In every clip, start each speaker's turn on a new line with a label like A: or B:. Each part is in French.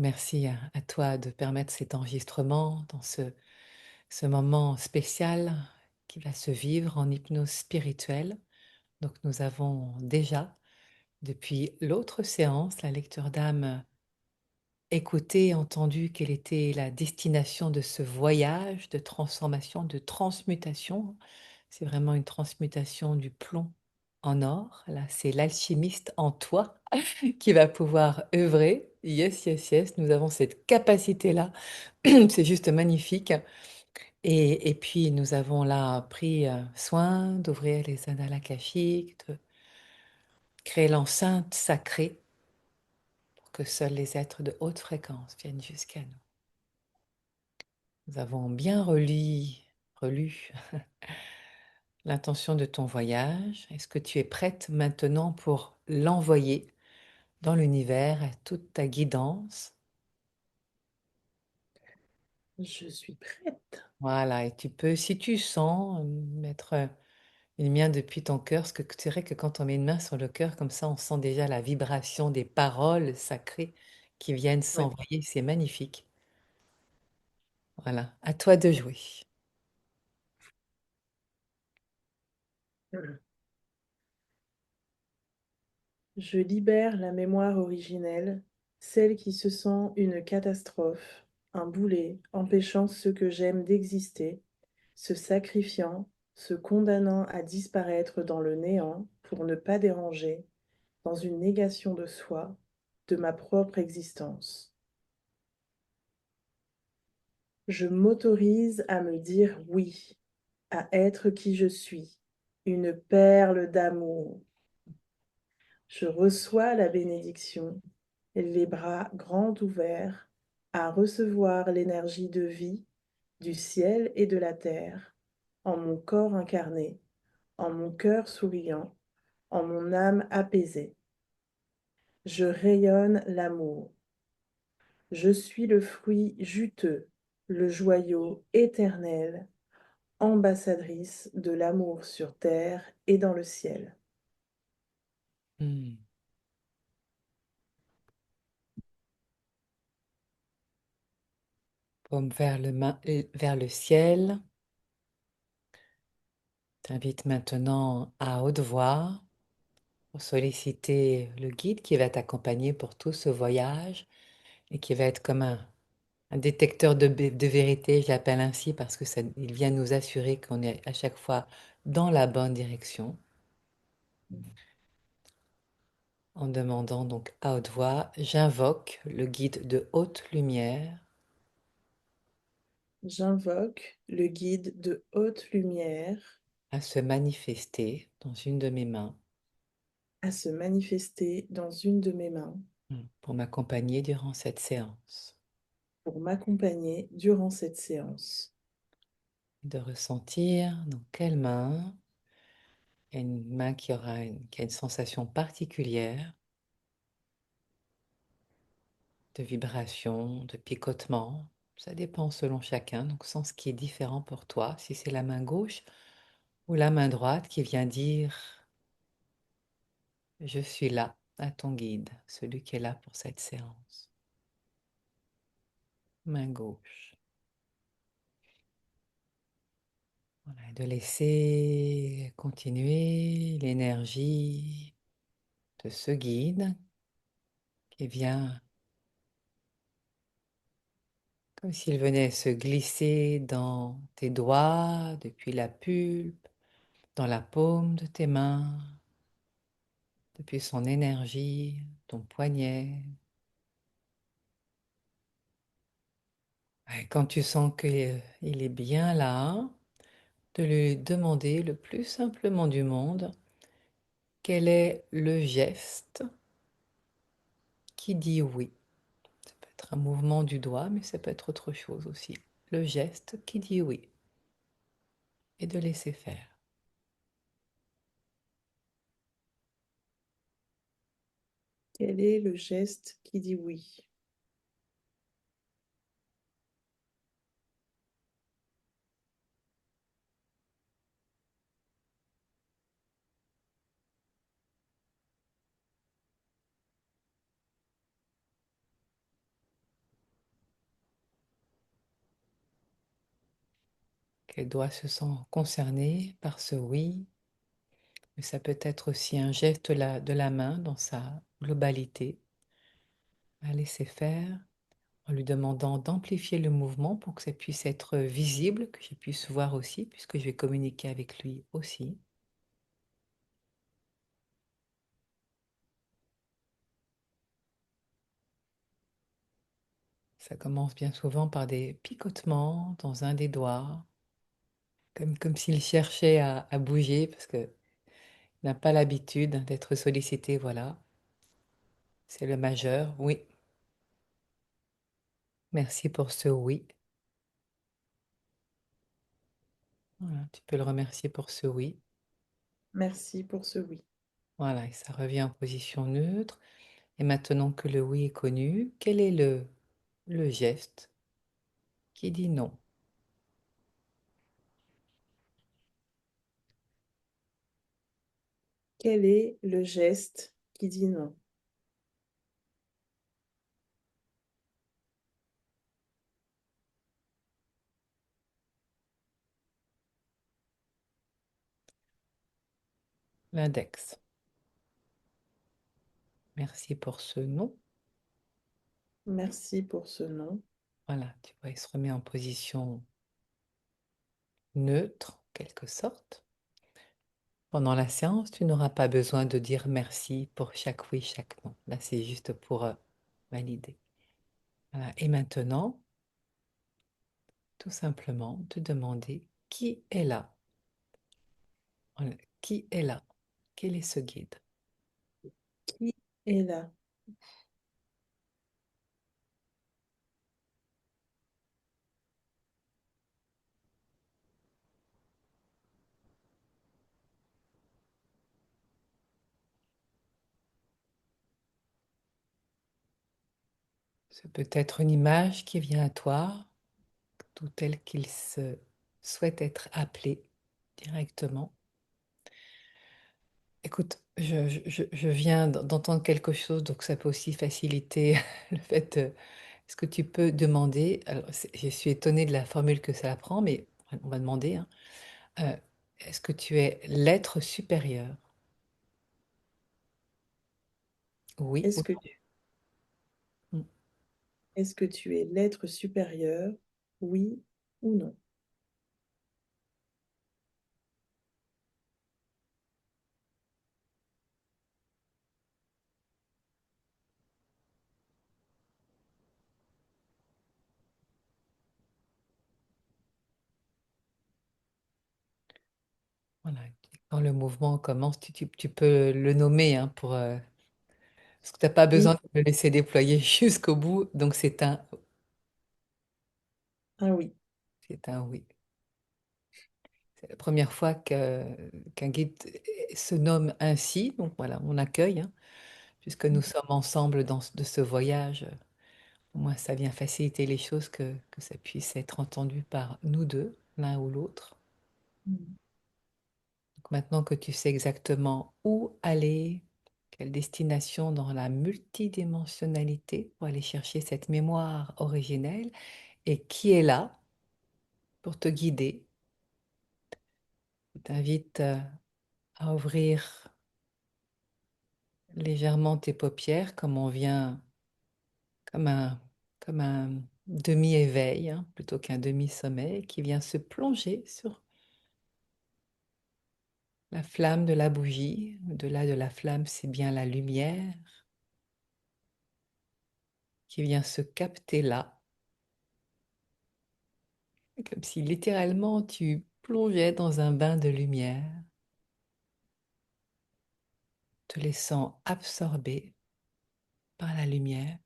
A: merci à toi de permettre cet enregistrement dans ce moment spécial qui va se vivre en hypnose spirituelle. Donc nous avons déjà, depuis l'autre séance, la lecture d'âme, écouté, entendu quelle était la destination de ce voyage de transformation, de transmutation. C'est vraiment une transmutation du plomb en or. Là, c'est l'alchimiste en toi qui va pouvoir œuvrer. Yes, yes, yes, nous avons cette capacité-là. C'est juste magnifique. Et puis, nous avons là pris soin d'ouvrir les annales akashiques, de créer l'enceinte sacrée pour que seuls les êtres de haute fréquence viennent jusqu'à nous. Nous avons bien relu l'intention de ton voyage. Est-ce que tu es prête maintenant pour l'envoyer dans l'univers à toute ta guidance?
B: Je suis prête.
A: Voilà, et tu peux, si tu sens, mettre une main depuis ton cœur, parce que c'est vrai que quand on met une main sur le cœur, comme ça, on sent déjà la vibration des paroles sacrées qui viennent
B: Ouais.
A: s'envoyer, c'est magnifique. Voilà, à toi de jouer.
B: Je libère la mémoire originelle, celle qui se sent une catastrophe, un boulet empêchant ceux que j'aime d'exister, se sacrifiant, se condamnant à disparaître dans le néant pour ne pas déranger, dans une négation de soi, de ma propre existence. Je m'autorise à me dire oui, à être qui je suis, une perle d'amour. Je reçois la bénédiction, les bras grands ouverts, à recevoir l'énergie de vie du ciel et de la terre, en mon corps incarné, en mon cœur souriant, en mon âme apaisée. Je rayonne l'amour. Je suis le fruit juteux, le joyau éternel, ambassadrice de l'amour sur terre et dans le ciel.
A: Hmm. Paume vers le ciel. T'invite maintenant à haute voix pour solliciter le guide qui va t'accompagner pour tout ce voyage et qui va être comme un détecteur de vérité, je l'appelle ainsi parce que il vient nous assurer qu'on est à chaque fois dans la bonne direction, en demandant donc à haute voix, j'invoque le guide de haute lumière
B: J'invoque le guide de haute lumière
A: à se manifester dans une de mes mains
B: à se manifester dans une de mes mains
A: pour m'accompagner durant cette séance,
B: pour m'accompagner durant cette séance.
A: de ressentir dans quelle main, il y a une main qui a une sensation particulière de vibration, de picotement. Ça dépend selon chacun, donc sens qui est différent pour toi, si c'est la main gauche ou la main droite qui vient dire je suis là à ton guide, celui qui est là pour cette séance. Main gauche. Voilà, et de laisser continuer l'énergie de ce guide qui vient comme s'il venait se glisser dans tes doigts, depuis la pulpe, dans la paume de tes mains, depuis son énergie, ton poignet. Et quand tu sens qu'il est bien là, de lui demander le plus simplement du monde quel est le geste qui dit oui. Ça peut être un mouvement du doigt, mais ça peut être autre chose aussi. Le geste qui dit oui et de laisser faire.
B: Quel est le geste qui dit oui?
A: qu'elle doit se sentir concernée par ce oui, mais ça peut être aussi un geste de la main dans sa globalité, à laisser faire, en lui demandant d'amplifier le mouvement pour que ça puisse être visible, que je puisse voir aussi, puisque je vais communiquer avec lui aussi. Ça commence bien souvent par des picotements dans un des doigts, comme s'il cherchait à bouger, parce qu'il n'a pas l'habitude d'être sollicité, voilà. C'est le majeur, oui. Merci pour ce oui. Voilà, tu peux le remercier pour ce oui.
B: Merci pour ce oui.
A: Voilà, et ça revient en position neutre. Et maintenant que le oui est connu, quel est le geste qui dit non?
B: Quel est le geste qui dit non?
A: L'index. Merci pour ce non.
B: Merci pour ce non.
A: Voilà, tu vois, il se remet en position neutre, en quelque sorte. Pendant la séance, tu n'auras pas besoin de dire merci pour chaque oui, chaque non. Là, c'est juste pour valider. Voilà. Et maintenant, tout simplement, te demander qui est là. Voilà. Qui est là? Quel est ce guide?
B: Qui est là?
A: Ce peut être une image qui vient à toi, tout tel qu'il se souhaite être appelé directement. Écoute, je viens d'entendre quelque chose, donc ça peut aussi faciliter le fait. Est-ce que tu peux demander, alors je suis étonnée de la formule que ça prend, mais on va demander, hein, euh, est-ce que tu es l'être supérieur? Oui ou
B: Est-ce que
A: non?
B: est-ce que tu es l'être supérieur? Oui ou non?
A: Voilà. Quand le mouvement commence, tu peux le nommer, hein, parce que tu n'as pas besoin
B: Oui.
A: de le laisser déployer jusqu'au bout, donc
B: Ah oui.
A: c'est un oui. C'est la première fois qu'un guide se nomme ainsi, donc voilà, on accueille, hein, puisque nous sommes ensemble de ce voyage. Au moins, ça vient faciliter les choses, que ça puisse être entendu par nous deux, l'un ou l'autre.
B: Mm.
A: Donc maintenant que tu sais exactement où aller, quelle destination dans la multidimensionnalité pour aller chercher cette mémoire originelle et qui est là pour te guider, je t'invite à ouvrir légèrement tes paupières comme un, comme un demi-éveil, hein, plutôt qu'un demi-sommeil qui vient se plonger sur la flamme de la bougie. Au-delà de la flamme, c'est bien la lumière qui vient se capter là, comme si littéralement tu plongeais dans un bain de lumière, te laissant absorber par la lumière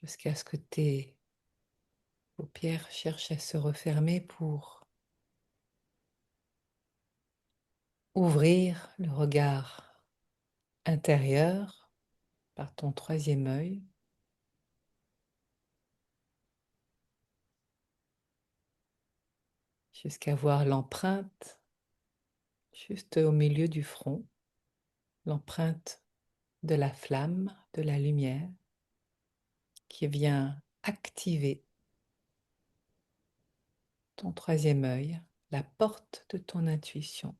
A: jusqu'à ce que tes paupières cherchent à se refermer pour ouvrir le regard intérieur par ton troisième œil, jusqu'à voir l'empreinte juste au milieu du front, l'empreinte de la flamme, de la lumière, qui vient activer ton troisième œil, la porte de ton intuition.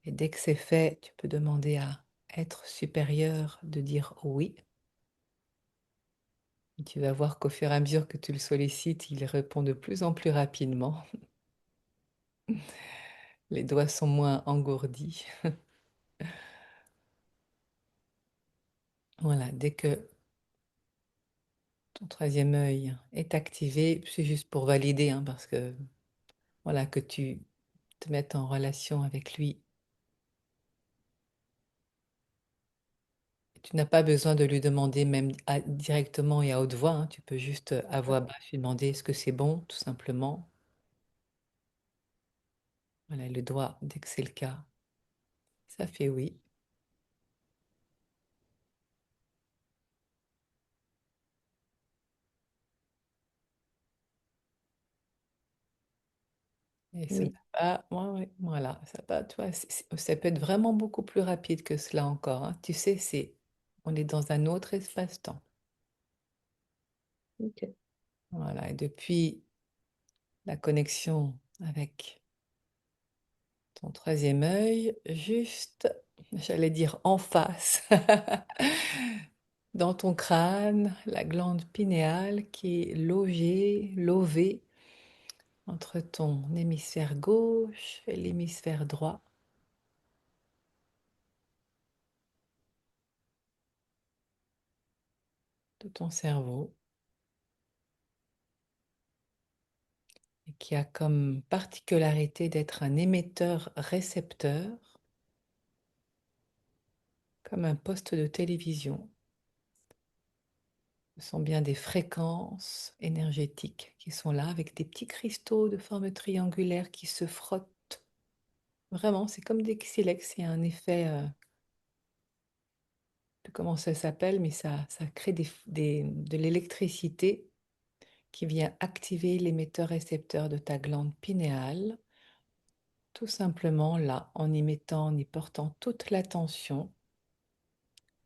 A: Et dès que c'est fait, tu peux demander à être supérieur de dire oui. Et tu vas voir qu'au fur et à mesure que tu le sollicites, il répond de plus en plus rapidement. Les doigts sont moins engourdis. Voilà, dès que ton troisième œil est activé, c'est juste pour valider, hein, parce que voilà, que tu te mettes en relation avec lui. Tu n'as pas besoin de lui demander même directement et à haute voix, hein. Tu peux juste à voix basse lui demander est-ce que c'est bon, tout simplement. Voilà, le doigt, dès que c'est le cas, ça fait oui. Et ça n'a
B: Oui,
A: pas, ouais, ouais, voilà, ça pas, tu vois, ça peut être vraiment beaucoup plus rapide que cela encore, hein. Tu sais, on est dans un autre espace-temps.
B: ok.
A: Voilà, et depuis la connexion avec ton troisième œil, juste, j'allais dire en face, dans ton crâne, la glande pinéale qui est levée entre ton hémisphère gauche et l'hémisphère droit de ton cerveau, et qui a comme particularité d'être un émetteur-récepteur, comme un poste de télévision. Ce sont bien des fréquences énergétiques qui sont là avec des petits cristaux de forme triangulaire qui se frottent. Vraiment, c'est comme des silex. Il y a un effet, de comment ça s'appelle, mais ça crée de l'électricité qui vient activer l'émetteur-récepteur de ta glande pinéale, tout simplement là, en y mettant, en y portant toute l'attention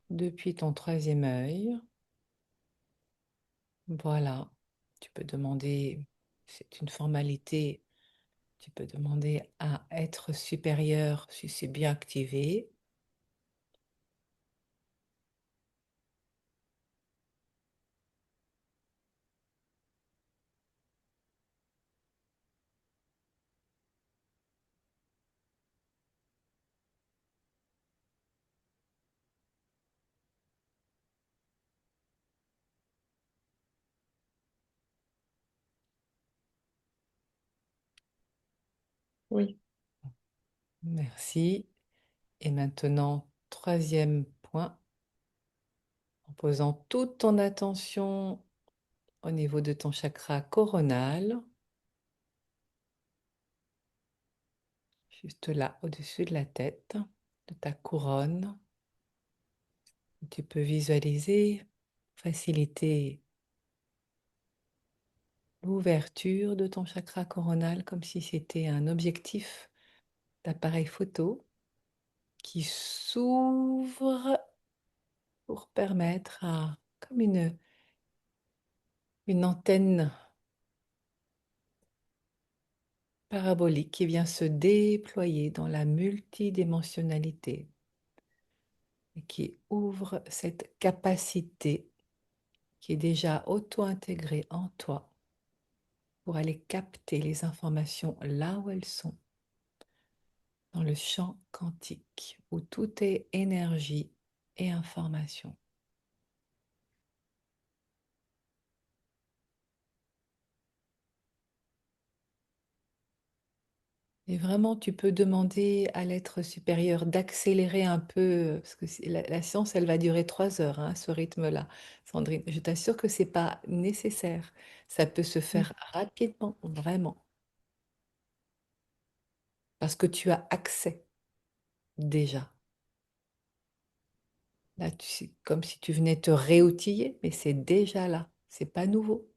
A: depuis ton troisième œil. Voilà, tu peux demander, c'est une formalité. Tu peux demander à être supérieur si c'est bien activé.
B: Oui,
A: Merci. Et maintenant, troisième point, en posant toute ton attention au niveau de ton chakra coronal, juste là, au-dessus de la tête, de ta couronne. Tu peux visualiser, faciliter l'ouverture de ton chakra coronal comme si c'était un objectif d'appareil photo qui s'ouvre pour permettre à, comme une antenne parabolique qui vient se déployer dans la multidimensionnalité et qui ouvre cette capacité qui est déjà auto-intégrée en toi pour aller capter les informations là où elles sont, dans le champ quantique où tout est énergie et information. Et vraiment, tu peux demander à l'être supérieur d'accélérer un peu, parce que la séance, elle va durer 3 heures, hein, à ce rythme-là. Sandrine, je t'assure que c'est pas nécessaire. Ça peut se
B: mm,
A: faire rapidement, vraiment, parce que tu as accès déjà. Là, c'est comme si tu venais te réoutiller, mais c'est déjà là. C'est pas nouveau.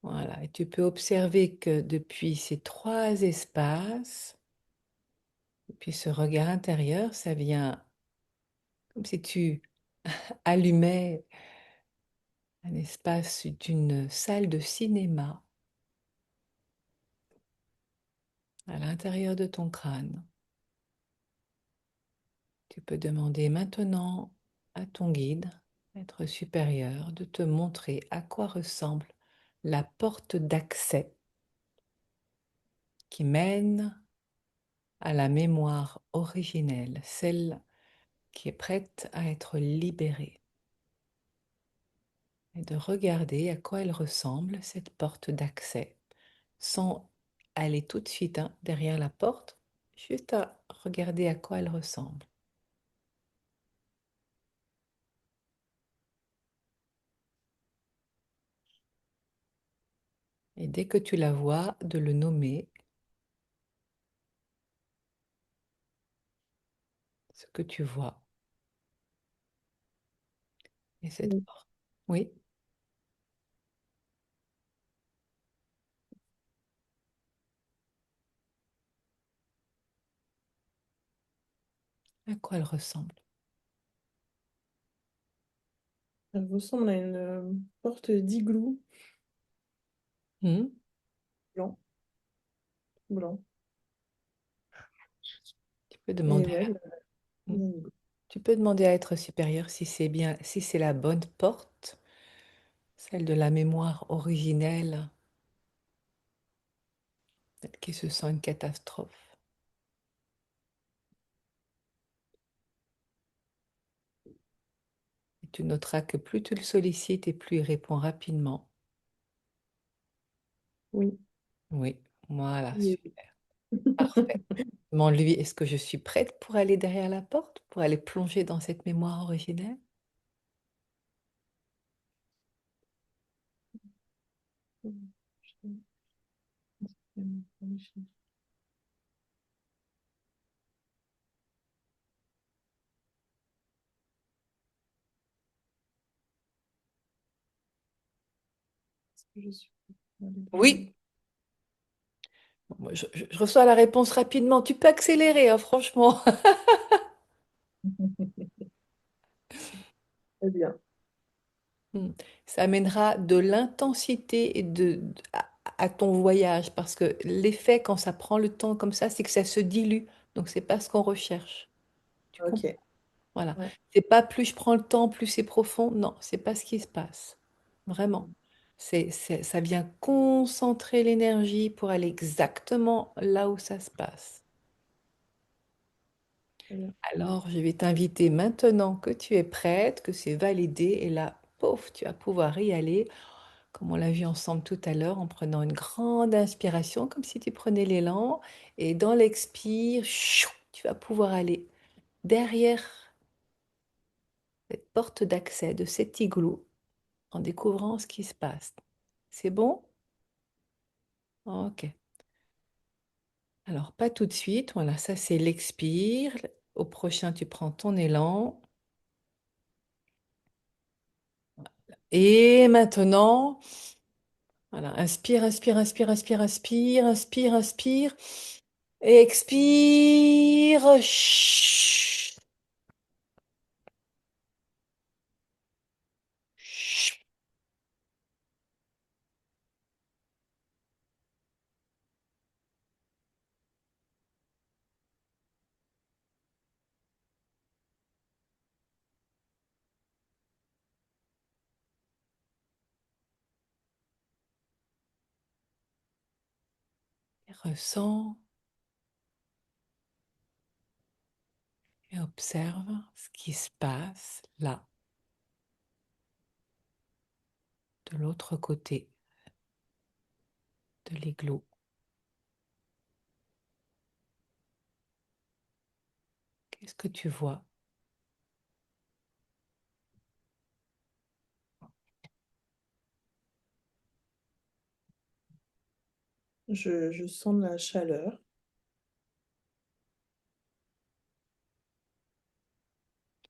A: Voilà. Et tu peux observer que depuis ces trois espaces, Et puis ce regard intérieur, ça vient comme si tu allumais un espace d'une salle de cinéma à l'intérieur de ton crâne. Tu peux demander maintenant à ton guide, être supérieur, de te montrer à quoi ressemble la porte d'accès qui mène à la mémoire originelle, celle qui est prête à être libérée. Et de regarder à quoi elle ressemble, cette porte d'accès, sans aller tout de suite derrière la porte, juste à regarder à quoi elle ressemble. Et dès que tu la vois, de le nommer, ce que tu vois. Et cette
B: Oui.
A: porte. Oui, à quoi elle ressemble.
B: Elle ressemble à une porte d'igloo
A: Hmm.
B: blanc, blanc.
A: Tu peux
B: Et
A: demander
B: ouais,
A: hmm.
B: il y a une igloo.
A: Tu peux demander à être supérieur si c'est bien, si c'est la bonne porte, celle de la mémoire originelle, celle qui se sent une catastrophe. Et tu noteras que plus tu le sollicites et plus il répond rapidement.
B: Oui.
A: Oui, voilà,
B: Oui, oui.
A: super, parfait. Demande-lui, est-ce que je suis prête pour aller derrière la porte, pour aller plonger dans cette mémoire originelle?
B: Je suis
A: Oui. Bon, moi, je reçois la réponse rapidement. Tu peux accélérer, hein, franchement.
B: très bien.
A: Hmm. Ça amènera de l'intensité et à ton voyage parce que l'effet quand ça prend le temps comme ça, c'est que ça se dilue. Donc c'est pas ce qu'on recherche. Tu
B: Ok.
A: comprends? Voilà.
B: Ouais.
A: C'est pas plus je prends le temps, plus c'est profond. Non, c'est pas ce qui se passe. Vraiment. Ça vient concentrer l'énergie pour aller exactement là où ça se passe.
B: Très bien.
A: Alors, je vais t'inviter maintenant que tu es prête, que c'est validé, et là, pouf, tu vas pouvoir y aller, comme on l'a vu ensemble tout à l'heure, en prenant une grande inspiration, comme si tu prenais l'élan, et dans l'expire, chou, tu vas pouvoir aller derrière cette porte d'accès de cet igloo en découvrant ce qui se passe. C'est bon? Ok. Alors, pas tout de suite. Voilà, ça c'est l'expire. Au prochain, tu prends ton élan. Et maintenant, voilà, inspire, inspire, inspire, inspire, inspire, inspire, inspire. Et expire. Chut. Chut. Et ressens et observe ce qui se passe là, de l'autre côté de l'igloo. Qu'est-ce que tu vois?
B: Je sens de la chaleur,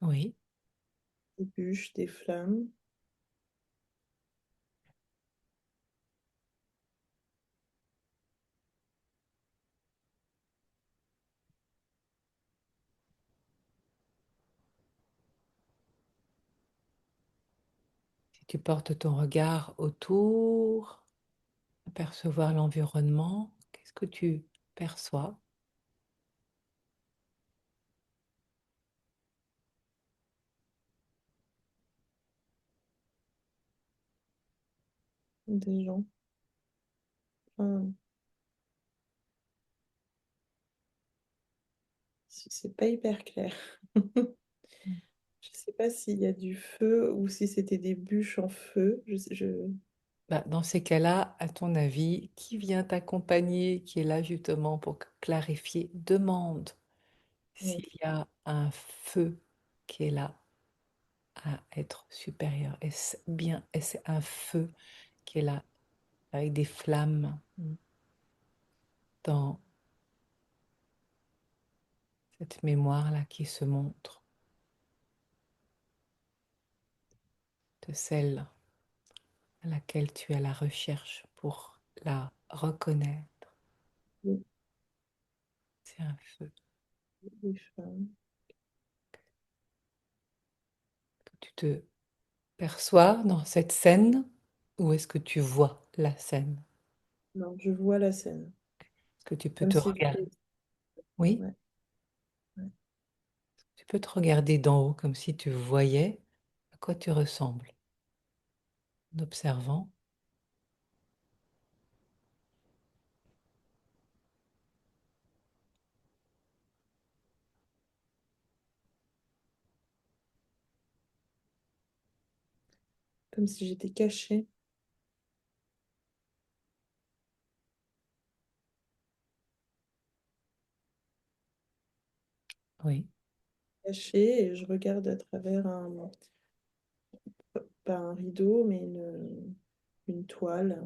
A: Oui,
B: des bûches, des flammes.
A: tu portes ton regard autour, apercevoir l'environnement. Qu'est-ce que tu perçois?
B: Des gens. Enfin, c'est pas hyper clair. Je sais pas s'il y a du feu ou si c'était des bûches en feu.
A: Bah, dans ces cas-là, à ton avis, qui vient t'accompagner, qui est là justement pour clarifier? Demande
B: Ouais.
A: s'il y a un feu qui est là à être supérieur. Est-ce bien, est-ce un feu qui est là avec des flammes dans cette mémoire-là qui se montre de celle à laquelle tu es à la recherche pour la reconnaître?
B: Des
A: C'est un feu.
B: des femmes.
A: Tu te perçois dans cette scène ou est-ce que tu vois la scène?
B: Non, je vois la scène.
A: Est-ce que tu peux
B: Comme
A: te
B: si
A: regarder?
B: j'étais.
A: Oui,
B: Ouais, ouais.
A: tu peux te regarder d'en haut comme si tu voyais à quoi tu ressembles en observant.
B: Comme si j'étais cachée.
A: Oui.
B: Cachée et je regarde à travers pas un rideau, mais une toile.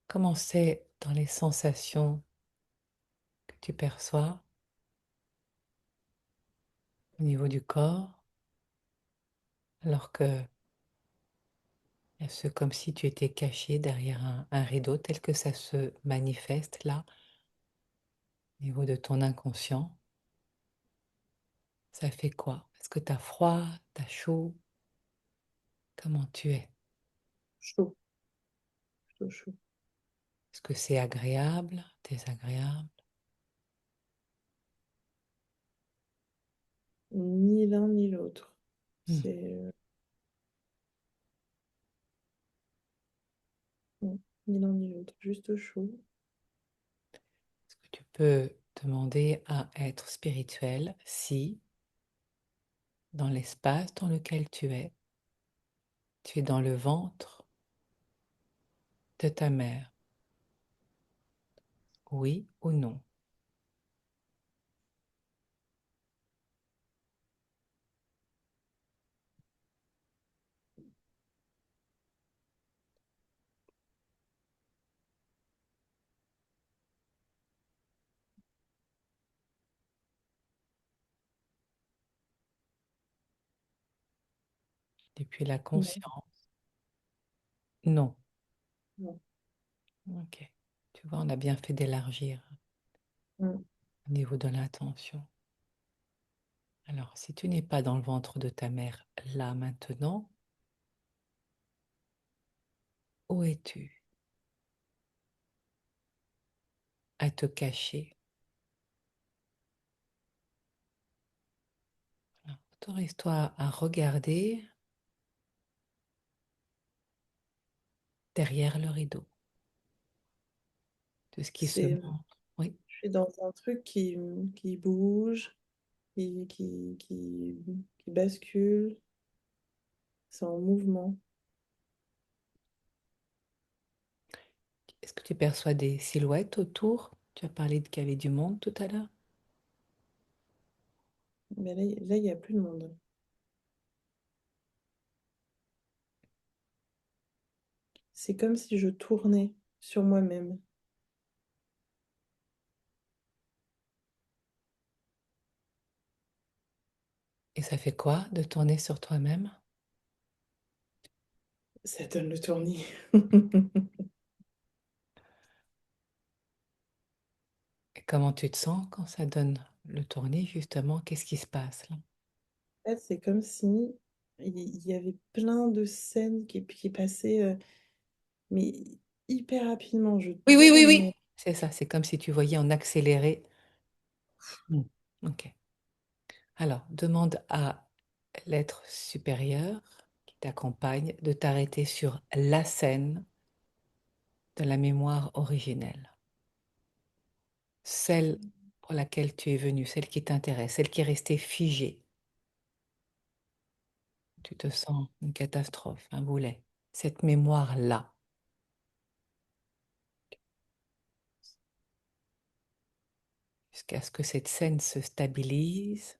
A: Comment c'est dans les sensations que tu perçois au niveau du corps, alors que il y a ce comme si tu étais caché derrière un rideau, tel que ça se manifeste là, au niveau de ton inconscient. Ça fait quoi? Est-ce que tu as froid, tu as chaud? Comment tu es?
B: Chaud, chaud, chaud.
A: Est-ce que c'est agréable, désagréable?
B: Ni l'un ni l'autre.
A: Hmm.
B: Non, ni l'un ni l'autre, juste chaud.
A: Est-ce que tu peux demander à être spirituel si, dans l'espace dans lequel tu es dans le ventre de ta mère? Oui ou non? Depuis la
B: Non,
A: conscience? Non.
B: non.
A: Ok. Tu vois, on a bien fait d'élargir
B: Mm.
A: au niveau de l'intention. Alors, si tu n'es pas dans le ventre de ta mère là maintenant, où es-tu? À te cacher. Alors, autorise-toi à regarder derrière le rideau de ce qui se
B: C'est,
A: montre. Oui.
B: je suis dans un truc qui bouge, qui bascule. C'est en mouvement.
A: Est-ce que tu perçois des silhouettes autour? Tu as parlé qu'il y avait du monde tout à l'heure.
B: Mais là, il n'y a plus de monde. C'est comme si je tournais sur moi-même.
A: Et ça fait quoi de tourner sur toi-même?
B: Ça donne le tournis.
A: Et comment tu te sens quand ça donne le tournis, justement? Qu'est-ce qui se passe là?
B: fait, c'est comme si il y avait plein de scènes qui passaient, mais hyper rapidement. Je
A: Oui, oui,
B: vois
A: oui,
B: dans
A: oui.
B: mon...
A: C'est ça, c'est comme si tu voyais en accéléré. Mm. Ok. Alors, demande à l'être supérieur qui t'accompagne de t'arrêter sur la scène de la mémoire originelle, celle pour laquelle tu es venu, celle qui t'intéresse, celle qui est restée figée. Tu te sens une catastrophe, un boulet. Cette mémoire-là, jusqu'à ce que cette scène se stabilise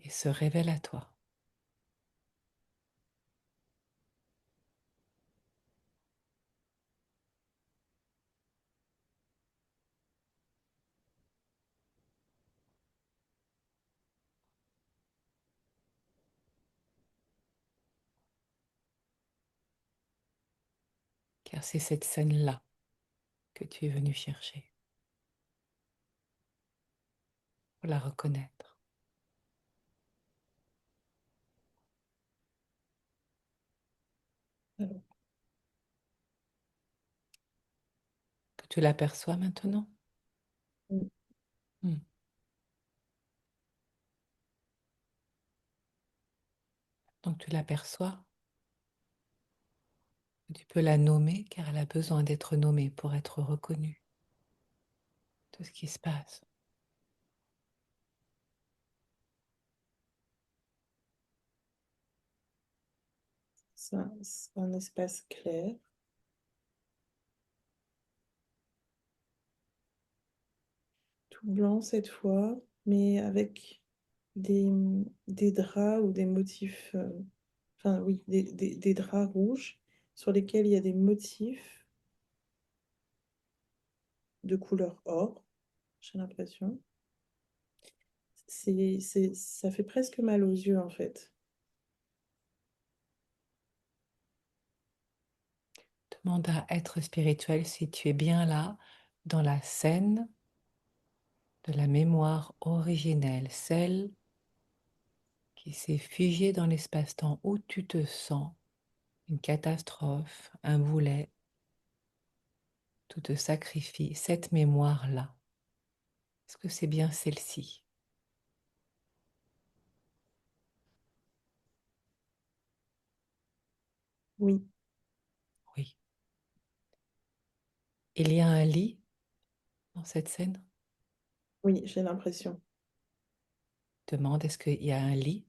A: et se révèle à toi. Car c'est cette scène-là que tu es venu chercher pour la reconnaître.
B: Alors,
A: Que tu l'aperçois maintenant.
B: mm,
A: Hmm. Donc tu l'aperçois, tu peux la nommer car elle a besoin d'être nommée pour être reconnue de ce qui se passe.
B: c'est un espace clair, tout blanc cette fois, mais avec des, des draps ou des motifs, enfin oui, des draps rouges sur lesquels il y a des motifs de couleur or, j'ai l'impression. Ça fait presque mal aux yeux en fait.
A: Demande à être spirituel si tu es bien là dans la scène de la mémoire originelle, celle qui s'est figée dans l'espace-temps où tu te sens une catastrophe, un boulet, tout te sacrifie, cette mémoire-là. Est-ce que c'est bien celle-ci?
B: Oui,
A: Oui. Il y a un lit dans cette scène?
B: oui, j'ai l'impression.
A: Demande, est-ce qu'il y a un lit?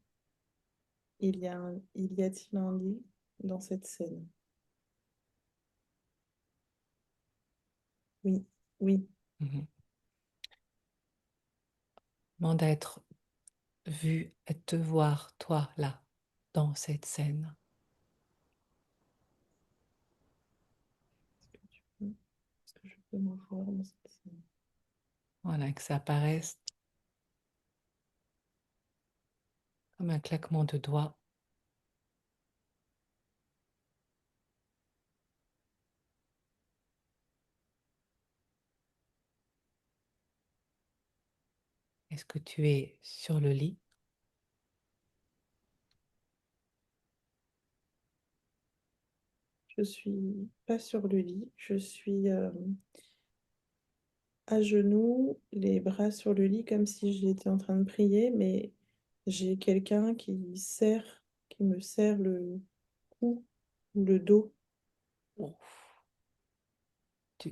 B: Il y a-t-il un lit dans cette scène? Oui, oui,
A: Mhm. Demande à être vu, à te voir, toi, là, dans cette scène.
B: est-ce que je peux me voir dans cette scène?
A: Voilà, que ça apparaisse comme un claquement de doigts. Est-ce que tu es sur le lit?
B: Je suis pas sur le lit, je suis à genoux, les bras sur le lit comme si j'étais en train de prier, mais j'ai quelqu'un qui me serre le cou ou le dos.
A: Ouf.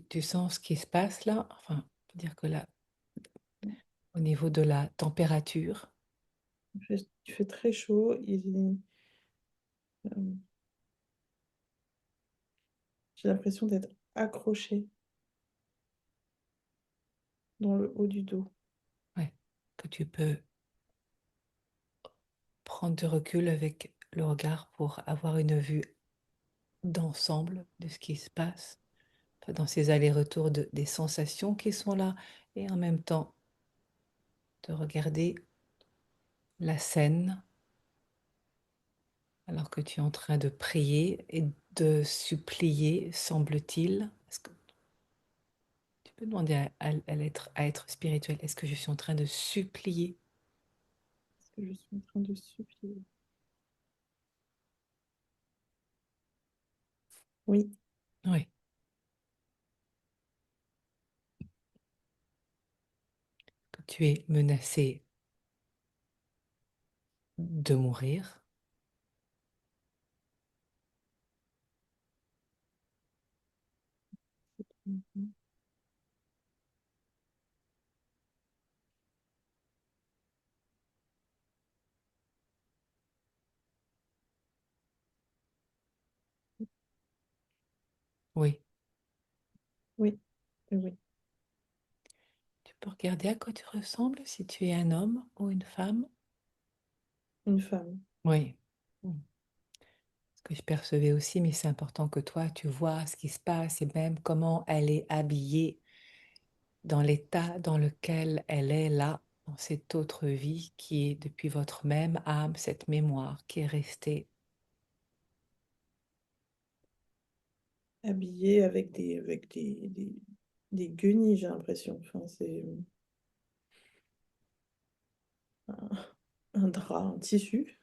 A: Tu sens ce qui se passe là? Enfin, on peut dire que là, au niveau de la température,
B: Il fait très chaud, j'ai l'impression d'être accrochée dans le haut du dos.
A: ouais, que tu peux prendre du recul avec le regard pour avoir une vue d'ensemble de ce qui se passe, enfin, dans ces allers-retours des sensations qui sont là, et en même temps de regarder la scène alors que tu es en train de prier et de supplier, semble-t-il. Est-ce que tu peux demander à être spirituel, est-ce que je suis en train de supplier?
B: Est-ce que je suis en train de supplier? Oui,
A: Oui, que tu es menacé de mourir.
B: mhm,
A: Oui,
B: oui, oui,
A: tu peux regarder à quoi tu ressembles si tu es un homme ou une femme.
B: une femme.
A: Oui. Ce que je percevais aussi, mais c'est important que toi, tu vois ce qui se passe et même comment elle est habillée dans l'état dans lequel elle est là, dans cette autre vie qui est depuis votre même âme, cette mémoire qui est restée.
B: Habillée avec des guenilles, j'ai l'impression. Enfin, c'est un, un drap, un tissu.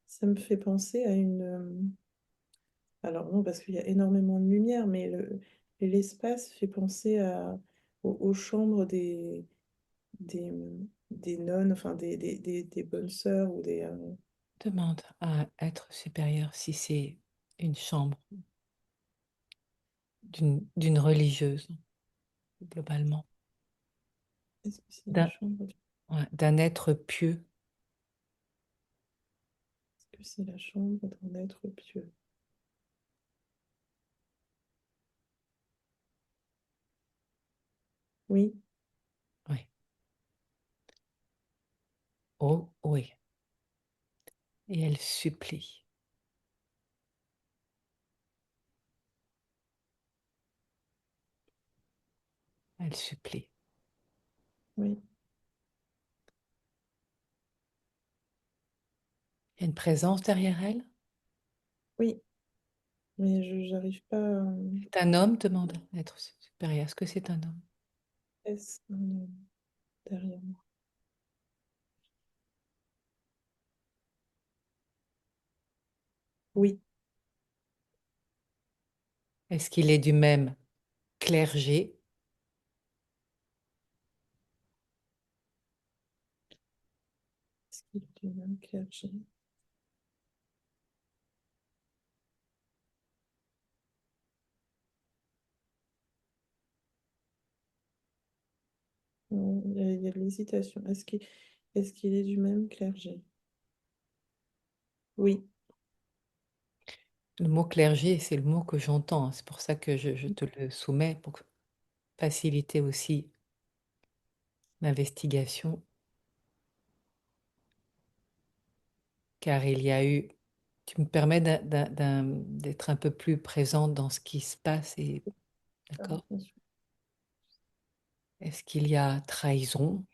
B: Ça me fait penser à une... alors non, parce qu'il y a énormément de lumière, mais l'espace fait penser aux chambres des, des nonnes, enfin des bonnes sœurs ou des...
A: Demande à être supérieur si c'est une chambre d'une religieuse, globalement,
B: est-ce que c'est une
A: d'un
B: chambre?
A: ouais, d'un être pieux.
B: Est-ce que c'est la chambre d'un être pieux? Oui,
A: Oui. Oh oui. Et elle supplie. Elle supplie.
B: oui,
A: Il y a une présence derrière elle.
B: oui, mais je j'arrive pas à...
A: C'est un homme, demande à être supérieur. Est-ce que c'est un homme?
B: Est-ce un homme derrière moi? Oui,
A: Est-ce qu'il est du même clergé?
B: est-ce qu'il est du même clergé? Non, il y a de l'hésitation. Est-ce qu'il est du même clergé? Oui,
A: Le mot clergé, c'est le mot que j'entends, hein. C'est pour ça que je te le soumets pour faciliter aussi l'investigation, car il y a eu, tu me permets d'être un peu plus présente dans ce qui se passe, et
B: ah,
A: d'accord?
B: bien sûr.
A: Est-ce qu'il y a trahison?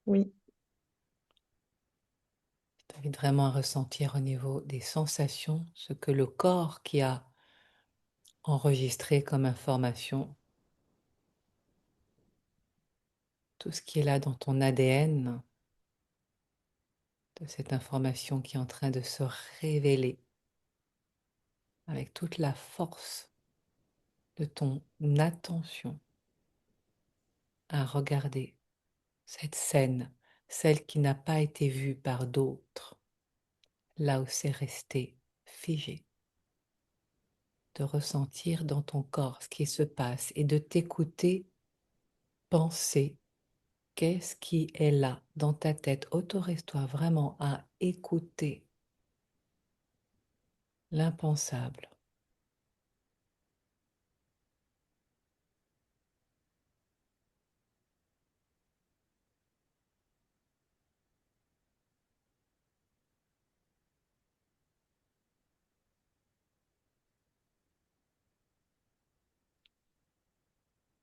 B: Oui,
A: Je t'invite vraiment à ressentir au niveau des sensations ce que le corps qui a enregistré comme information, tout ce qui est là dans ton ADN, de cette information qui est en train de se révéler avec toute la force de ton attention à regarder cette scène, celle qui n'a pas été vue par d'autres, là où c'est resté figé, de ressentir dans ton corps ce qui se passe et de t'écouter penser qu'est-ce qui est là dans ta tête. Autorise-toi vraiment à écouter l'impensable.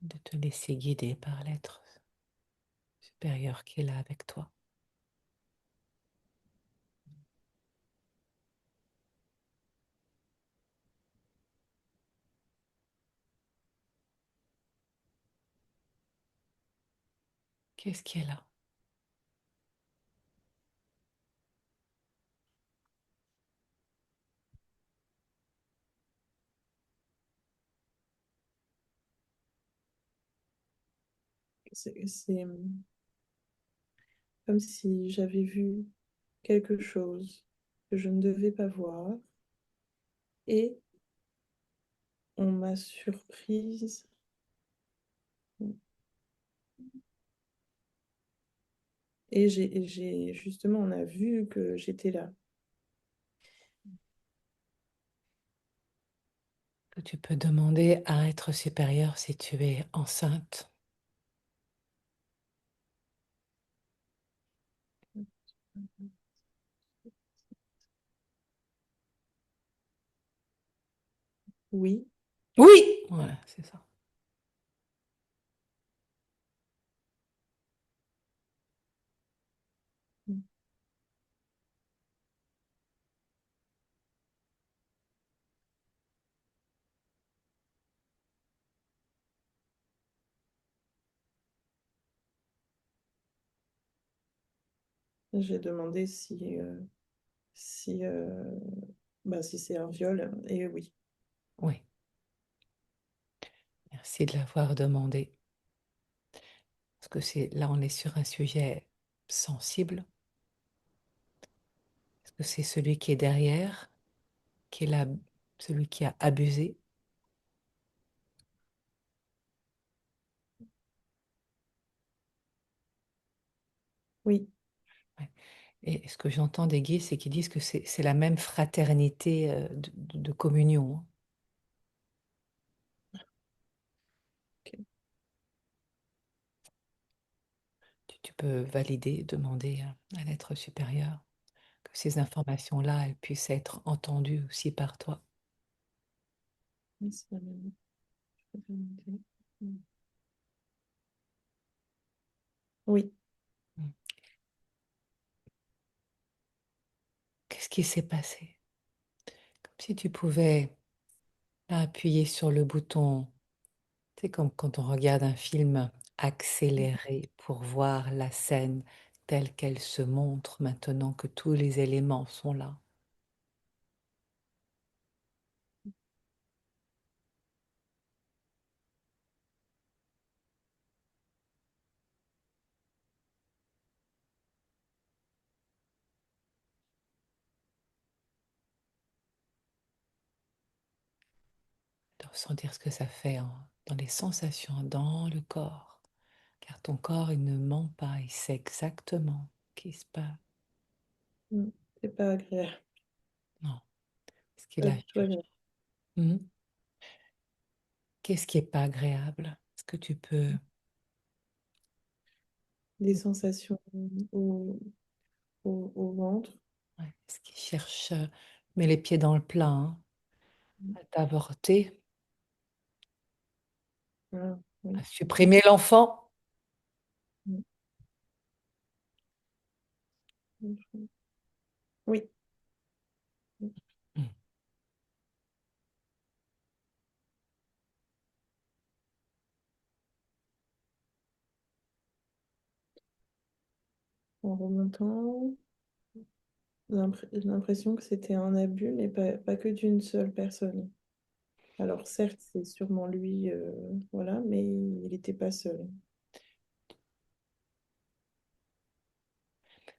A: de te laisser guider par l'être supérieur qui est là avec toi. Qu'est-ce qui est là?
B: C'est comme si j'avais vu quelque chose que je ne devais pas voir et on m'a surprise et justement, on a vu que j'étais là.
A: Que tu peux demander à un être supérieur si tu es enceinte.
B: Oui,
A: Oui! Voilà, c'est ça.
B: j'ai demandé si, si c'est un viol et oui.
A: Oui, merci de l'avoir demandé. Parce que c'est là, on est sur un sujet sensible. Parce que c'est celui qui est derrière, qui est là, celui qui a abusé.
B: Oui,
A: Ouais. Et ce que j'entends des guides, c'est qu'ils disent que c'est la même fraternité de communion, hein.
B: ok.
A: Tu peux valider, demander à l'être supérieur que ces informations-là, elles puissent être entendues aussi par toi.
B: Oui, c'est la même fraternité. Oui,
A: Mm. Qu'est-ce qui s'est passé? Comme si tu pouvais là, appuyer sur le bouton. C'est comme quand on regarde un film accéléré pour voir la scène telle qu'elle se montre maintenant que tous les éléments sont là. De ressentir ce que ça fait dans les sensations, dans le corps. Car ton corps, il ne ment pas, il sait exactement ce qui se passe.
B: mm, c'est pas agréable,
A: Non, ce qu'il
B: pas
A: a
B: du tout
A: cherché.
B: agréable.
A: Mhm. Qu'est-ce qui est pas agréable? Est-ce que tu peux...
B: Des sensations au, au ventre.
A: Ouais, est-ce qu'il cherche, met les pieds dans le plat, hein, à t'avorter,
B: Ah,
A: à
B: oui,
A: supprimer l'enfant?
B: mm, mm, oui,
A: Mhm.
B: en remontant, j'ai l'impression que c'était un abus, mais pas que d'une seule personne. Alors certes, c'est sûrement lui, voilà, mais il n'était pas seul.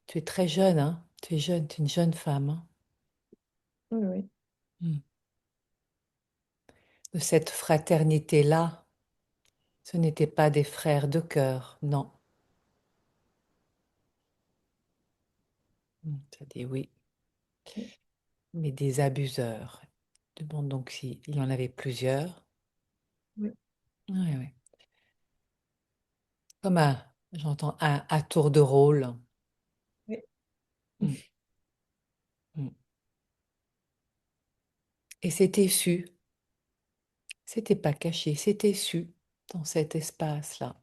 A: Tu es très jeune, hein? Tu es jeune, tu es une jeune femme, hein.
B: Oui, oui,
A: Mhm. De cette fraternité-là, ce n'étaient pas des frères de cœur, non. Ça dit oui,
B: oui,
A: mais des abuseurs. Demande donc s'il y en avait plusieurs.
B: oui,
A: Oui, oui. Comme j'entends, un tour de rôle.
B: oui.
A: Mm, mm. Et c'était su, c'était pas caché, c'était su. dans cet espace-là.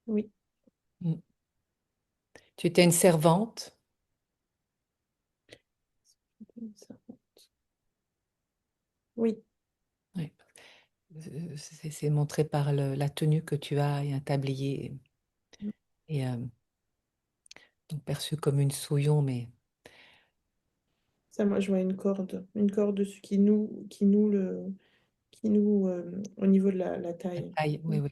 B: Oui,
A: Mm. Tu étais une servante.
B: oui,
A: Oui. C'est montré par la tenue que tu as et un tablier. Et donc perçu comme une souillon, mais
B: ça, moi, je vois une corde qui noue au niveau de la
A: la
B: taille.
A: taille,
B: Mm.
A: oui, oui.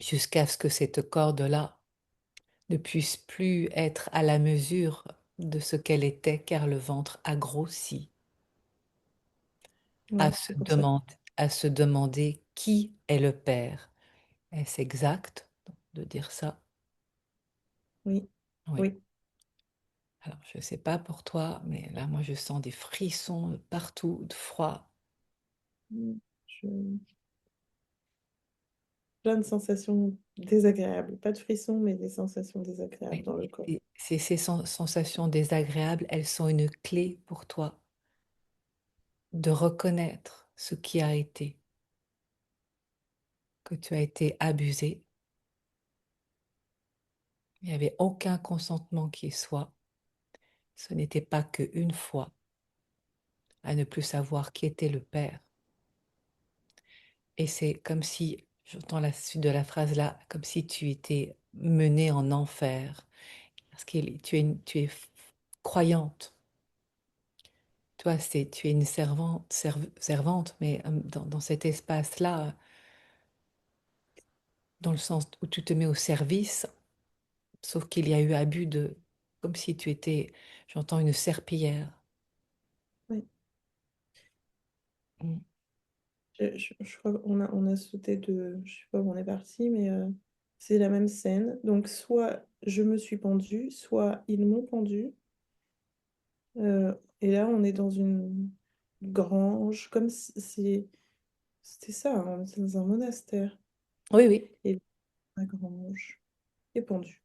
A: Jusqu'à ce que cette corde-là ne puisse plus être à la mesure de ce qu'elle était, car le ventre a grossi,
B: Ouais, c'est pour ça.
A: à se demander qui est le père. Est-ce exact de dire ça?
B: Oui,
A: Oui.
B: oui.
A: Alors, je ne sais pas pour toi, mais là, moi, je sens des frissons partout, de froid.
B: Mm. Je... Plein de sensations désagréables. Pas de frissons, mais des sensations désagréables
A: Oui.
B: dans le corps.
A: Et ces sensations désagréables, elles sont une clé pour toi de reconnaître ce qui a été, que tu as été abusé. Il n'y avait aucun consentement qui soit. Ce n'était pas qu'une fois à ne plus savoir qui était le père. Et c'est comme si, j'entends la suite de la phrase là, comme si tu étais menée en enfer. Parce que tu es croyante. Toi, tu es une servante, mais dans cet espace-là, dans le sens où tu te mets au service, sauf qu'il y a eu abus de, comme si tu étais, j'entends une serpillière.
B: Oui.
A: Mm.
B: Je crois on a sauté de... Je sais pas où on est parti, mais c'est la même scène. Donc, soit je me suis pendue, soit ils m'ont pendue. Et là, on est dans une grange, comme si c'était ça, hein, on était dans un monastère.
A: Oui, oui.
B: Et la grange est pendue.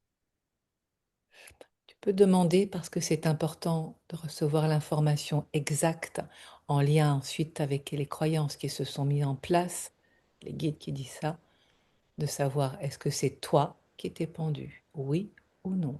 A: Tu peux demander parce que c'est important de recevoir l'information exacte en lien ensuite avec les croyances qui se sont mises en place, les guides qui disent ça, de savoir est-ce que c'est toi qui étais pendu, oui ou non.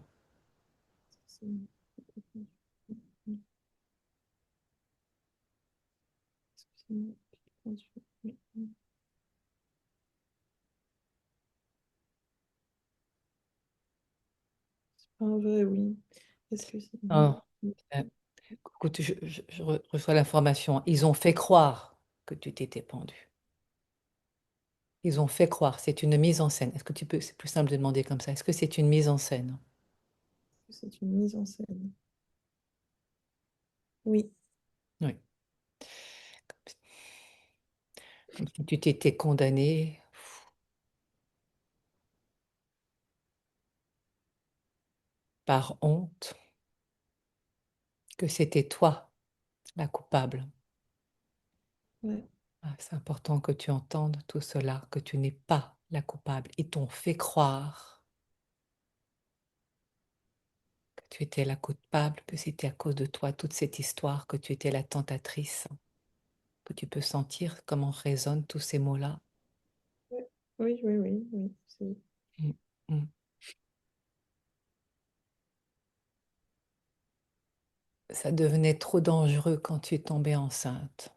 B: Un vrai oui. Est-ce que c'est
A: Oh,
B: oui?
A: euh, écoute, reçois l'information. Ils ont fait croire que tu t'étais pendu. Ils ont fait croire. C'est une mise en scène. Est-ce que tu peux, c'est plus simple de demander comme ça. Est-ce que c'est une mise en scène?
B: C'est une mise en scène. Oui,
A: Oui. Comme si tu t'étais condamné par honte, que c'était toi la coupable.
B: ouais,
A: Ah, c'est important que tu entendes tout cela, que tu n'es pas la coupable. Ils t'ont fait croire que tu étais la coupable, que c'était à cause de toi toute cette histoire, que tu étais la tentatrice, que tu peux sentir comment résonnent tous ces mots-là.
B: ouais. Oui, oui, oui, oui.
A: Mm, mm. Ça devenait trop dangereux quand tu es tombée enceinte,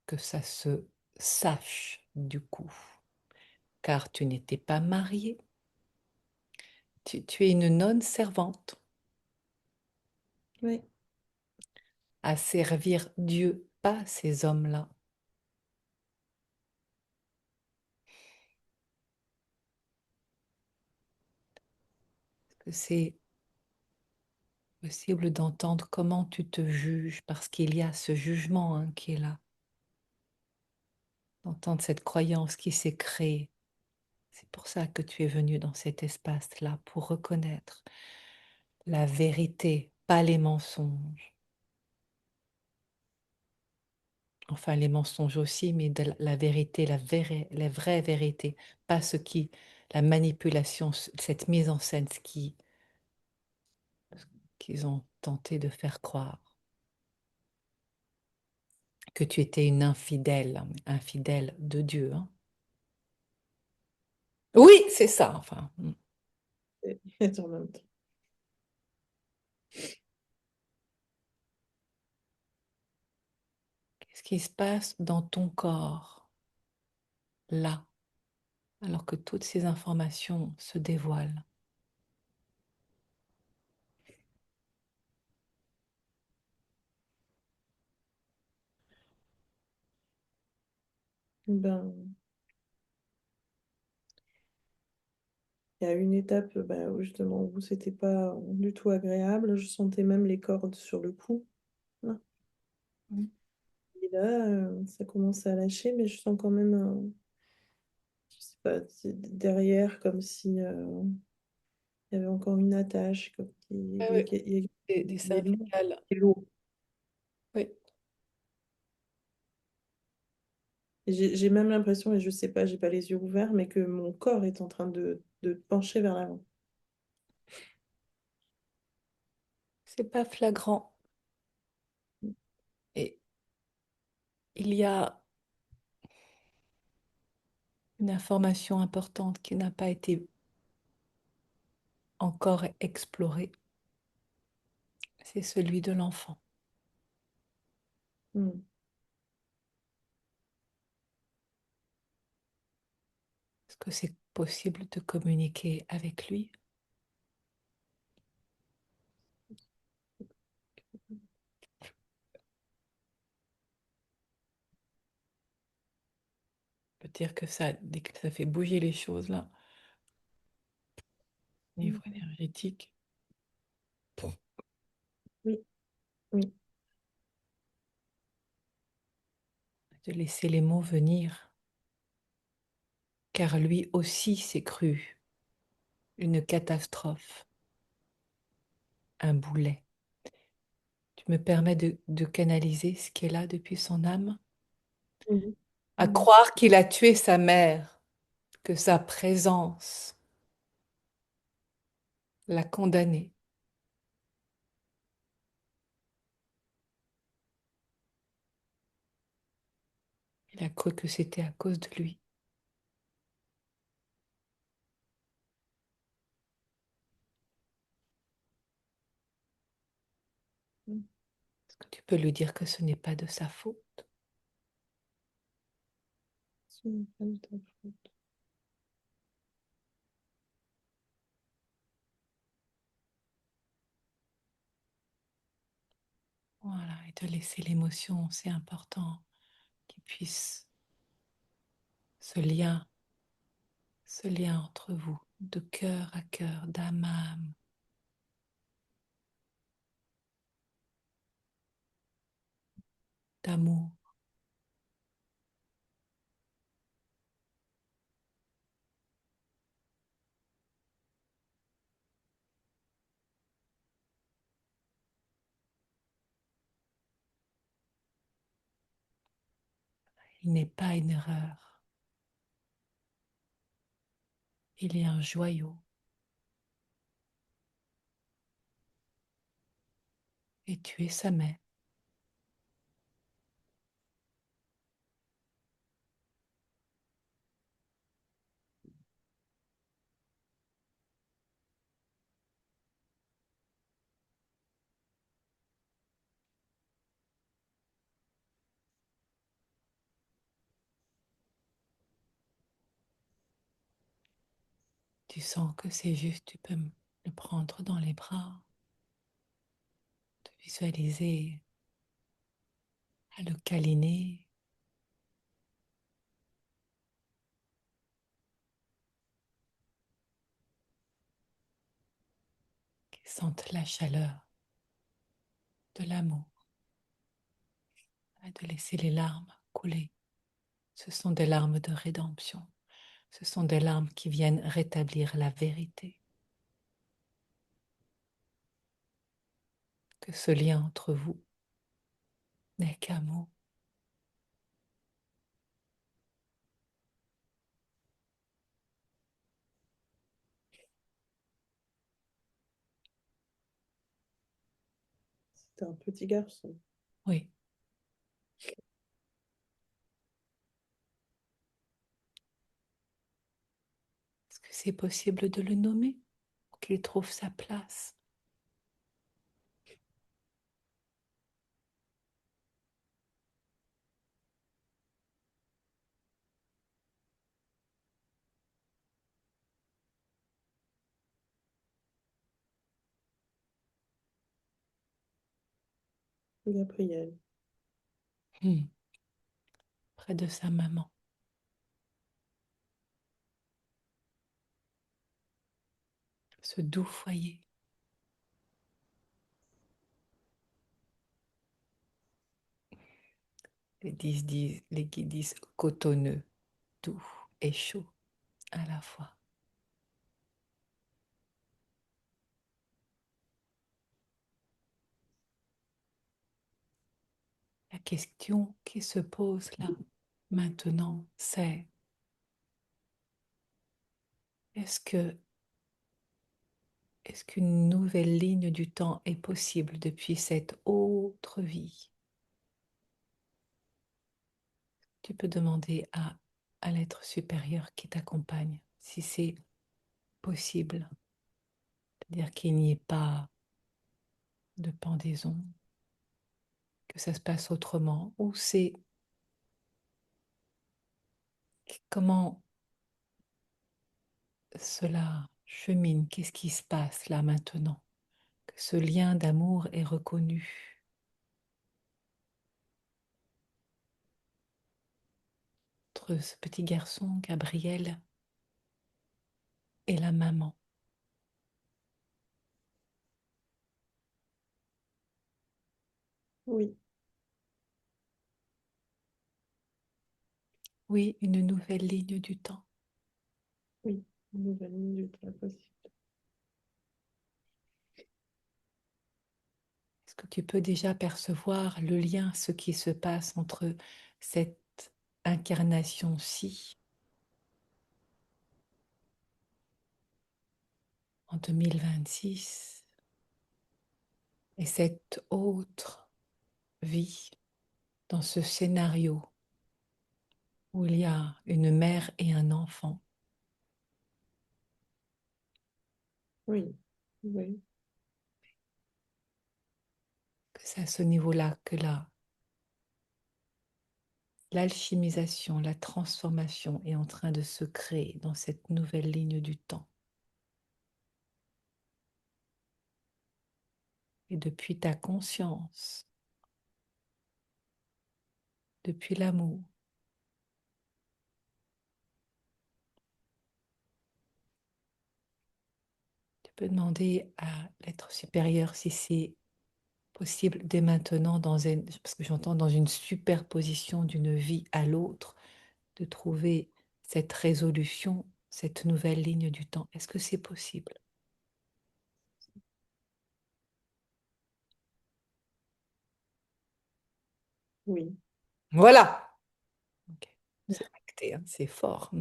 A: que ça se sache du coup, car tu n'étais pas mariée, tu es une nonne servante
B: Oui,
A: à servir Dieu, pas ces hommes-là. Que c'est possible d'entendre comment tu te juges, parce qu'il y a ce jugement hein, qui est là, d'entendre cette croyance qui s'est créée. C'est pour ça que tu es venu dans cet espace-là, pour reconnaître la vérité, pas les mensonges. Enfin, les mensonges aussi, mais de la vérité, la vraie vérité, pas ce qui, la manipulation, cette mise en scène, ce qu'ils ont tenté de faire croire. que tu étais une infidèle, infidèle de Dieu, hein. Oui, c'est ça, enfin.
B: Et en même temps.
A: Qu'est-ce qui se passe dans ton corps, là, alors que toutes ces informations se dévoilent?
B: Ben, il y a une étape où justement où c'était pas du tout agréable. Je sentais même les cordes sur le cou. Là.
A: Mm.
B: Et là, ça commence à lâcher, mais je sens quand même, je sais pas, derrière, comme si il y avait encore une attache, comme
A: Ah
B: il
A: oui,
B: y a,
A: des
B: il est lourd.
A: cervicales.
B: Il est lourd.
A: Oui,
B: Et j'ai même l'impression, et je sais pas, j'ai pas les yeux ouverts, mais que mon corps est en train de pencher vers l'avant.
A: c'est pas flagrant. Et il y a une information importante qui n'a pas été encore explorée, c'est celui de l'enfant.
B: Mm.
A: Est-ce que c'est possible de communiquer avec lui? Peut-être que ça, dès que ça fait bouger les choses là, au niveau
B: Mm.
A: énergétique,
B: Oui, oui.
A: de laisser les mots venir, car lui aussi s'est cru une catastrophe, un boulet. Tu me permets de canaliser ce qui est là depuis son âme,
B: Oui.
A: à
B: Oui.
A: croire qu'il a tué sa mère, que sa présence l'a condamné. Il a cru que c'était à cause de lui.
B: Mm.
A: Est-ce que tu peux lui dire que ce n'est pas de sa faute?
B: Ce n'est pas de ta faute.
A: Voilà, et de laisser l'émotion, c'est important qu'il puisse ce ce lien entre vous, de cœur à cœur, d'âme à âme, d'amour. Il n'est pas une erreur, il est un joyau. Et tu es sa mère. Tu sens que c'est juste, tu peux le prendre dans les bras, te visualiser, à le câliner, qu'il sente la chaleur de l'amour, et de laisser les larmes couler. Ce sont des larmes de rédemption. Ce sont des larmes qui viennent rétablir la vérité, que ce lien entre vous n'est qu'amour.
B: C'était un petit garçon.
A: Oui, que c'est possible de le nommer pour qu'il trouve sa place?
B: Gabriel.
A: Hmm. Près de sa maman. Ce doux foyer. Les guides disent cotonneux, doux et chaud à la fois. La question qui se pose là, maintenant, c'est est-ce que est-ce qu'une nouvelle ligne du temps est possible depuis cette autre vie? Tu peux demander à l'être supérieur qui t'accompagne si c'est possible, c'est-à-dire qu'il n'y ait pas de pendaison, que ça se passe autrement, ou c'est comment cela chemine, qu'est-ce qui se passe là maintenant, que ce lien d'amour est reconnu entre ce petit garçon, Gabriel, et la maman.
B: Oui,
A: Oui, une nouvelle ligne du temps.
B: oui. Une nouvelle ligne du temps possible.
A: Est-ce que tu peux déjà percevoir le lien, ce qui se passe entre cette incarnation-ci en 2026 et cette autre vie dans ce scénario où il y a une mère et un enfant?
B: Oui, oui,
A: Que c'est à ce niveau-là que l'alchimisation, la transformation est en train de se créer dans cette nouvelle ligne du temps. Et depuis ta conscience, depuis l'amour, tu peux demander à l'être supérieur si c'est possible dès maintenant, parce que j'entends dans une superposition d'une vie à l'autre, de trouver cette résolution, cette nouvelle ligne du temps. Est-ce que c'est possible?
B: oui.
A: Voilà. Ok. C'est acté, hein, c'est fort.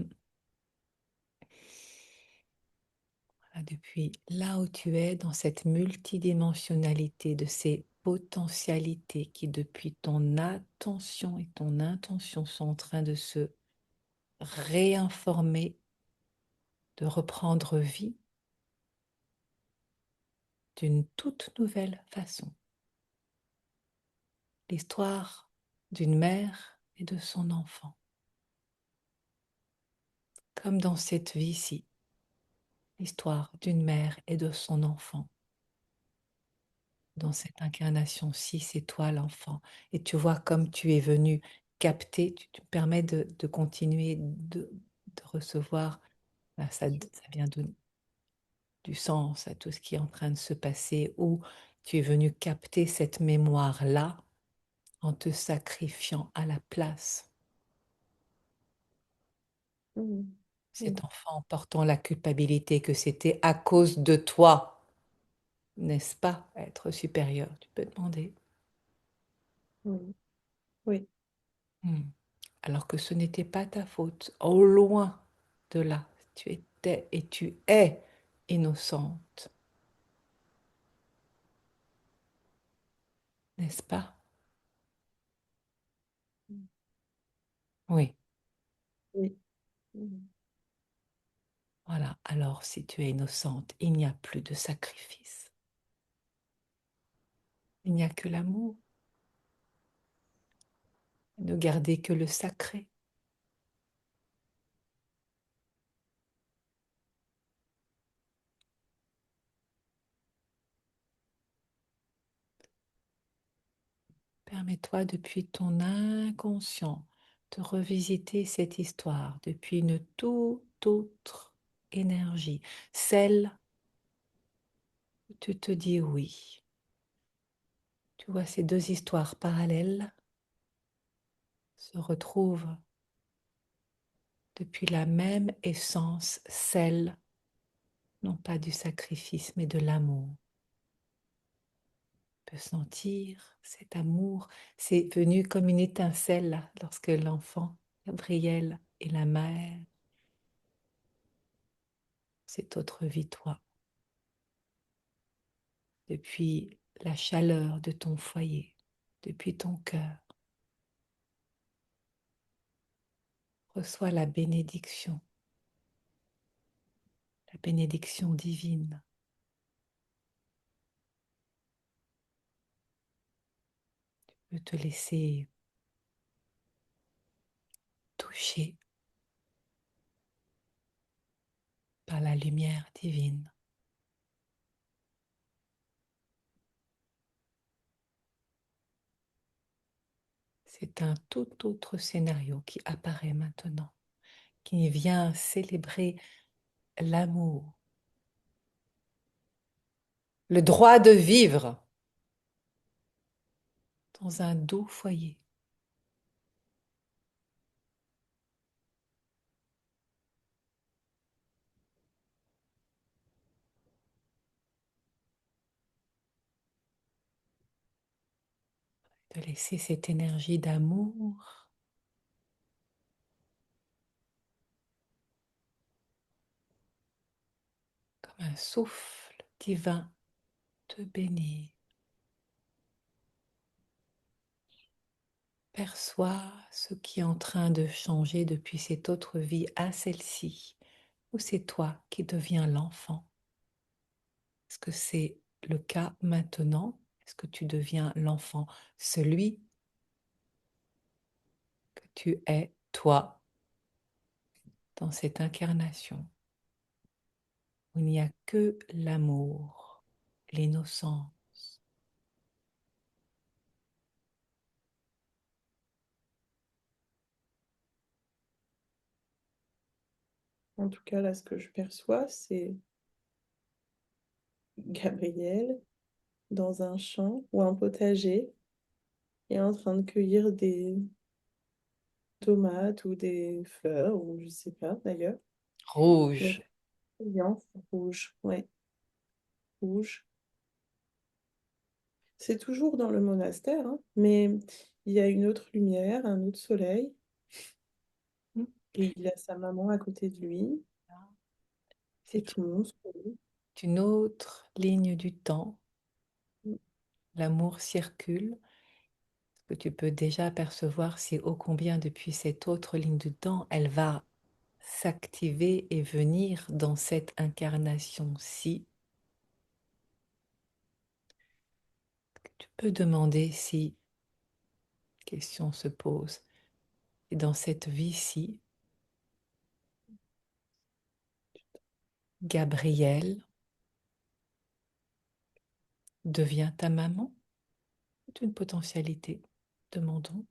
A: Voilà, depuis là où tu es, dans cette multidimensionnalité de ces potentialités qui, depuis ton attention et ton intention, sont en train de se réinformer, de reprendre vie d'une toute nouvelle façon. L'histoire d'une mère et de son enfant. Comme dans cette vie-ci, l'histoire d'une mère et de son enfant. Dans cette incarnation-ci, c'est toi l'enfant. Et tu vois comme tu es venu capter, tu te permets de continuer de recevoir. Là, ça vient du sens à tout ce qui est en train de se passer, où tu es venu capter cette mémoire-là en te sacrifiant à la place.
B: Mhm.
A: Cet
B: Oui,
A: enfant portant la culpabilité que c'était à cause de toi, n'est-ce pas, être supérieur? Tu peux demander.
B: oui, oui,
A: Hmm. Alors que ce n'était pas ta faute. Au loin de là, tu étais et tu es innocente, n'est-ce pas? Oui,
B: oui. Mhm.
A: Voilà, alors si tu es innocente, il n'y a plus de sacrifice. Il n'y a que l'amour. Ne garder que le sacré. Permets-toi depuis ton inconscient de revisiter cette histoire depuis une toute autre énergie, celle où tu te dis oui. Tu vois, ces deux histoires parallèles se retrouvent depuis la même essence, celle non pas du sacrifice, mais de l'amour. Tu peux sentir cet amour, c'est venu comme une étincelle lorsque l'enfant, Gabriel, et la mère, cette autre vie, toi, depuis la chaleur de ton foyer, depuis ton cœur, reçois la bénédiction divine. Tu peux te laisser toucher par la lumière divine. C'est un tout autre scénario qui apparaît maintenant, qui vient célébrer l'amour, le droit de vivre dans un doux foyer. De laisser cette énergie d'amour comme un souffle divin te bénir. Perçois ce qui est en train de changer depuis cette autre vie à celle-ci, ou c'est toi qui deviens l'enfant. Est-ce que c'est le cas maintenant? Est-ce que tu deviens l'enfant, celui que tu es, toi, dans cette incarnation où il n'y a que l'amour, l'innocence?
B: En tout cas, là, ce que je perçois, c'est Gabriel dans un champ ou un potager et en train de cueillir des tomates ou des fleurs, ou je sais pas d'ailleurs. Mais
A: Rouge.
B: brillant, rouge, ouais, rouge. C'est toujours dans le monastère, hein, mais il y a une autre lumière, un autre soleil, et il a sa maman à côté de lui, et
A: C'est
B: tout le monde sourit.
A: une autre ligne du temps. L'amour circule. Que tu peux déjà percevoir si ô combien depuis cette autre ligne du temps, elle va s'activer et venir dans cette incarnation-ci. Tu peux demander si, question se pose, et dans cette vie-ci, Gabrielle devient ta maman? C'est une potentialité. Demandons.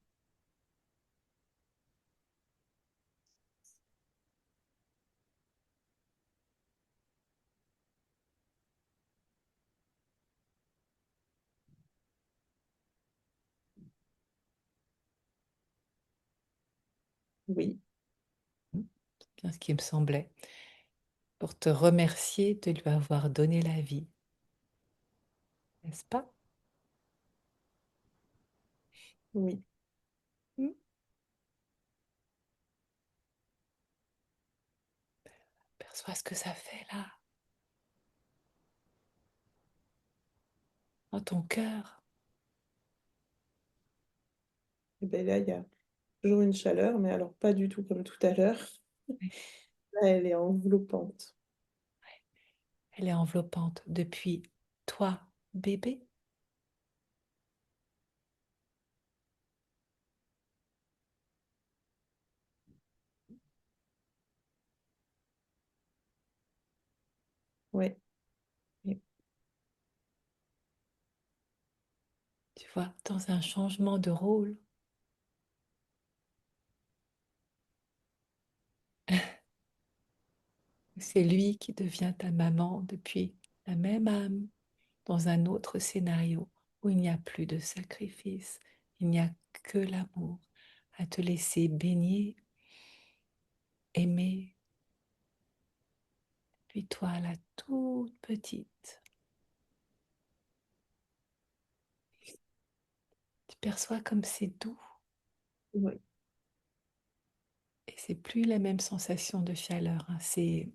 B: Oui,
A: C'est bien ce qui me semblait. Pour te remercier de lui avoir donné la vie, n'est-ce pas?
B: oui,
A: Hmm. Perçois ce que ça fait là, dans ton cœur.
B: et bien là, il y a toujours une chaleur, mais alors pas du tout comme tout à l'heure. Là, elle est enveloppante.
A: Elle est enveloppante depuis toi, bébé.
B: Ouais. Ouais.
A: Tu vois, dans un changement de rôle, c'est lui qui devient ta maman depuis la même âme, dans un autre scénario où il n'y a plus de sacrifice, il n'y a que l'amour à te laisser baigner, aimer. Puis toi, la toute petite, tu perçois comme c'est doux
B: Ouais.
A: et c'est plus la même sensation de chaleur, hein. C'est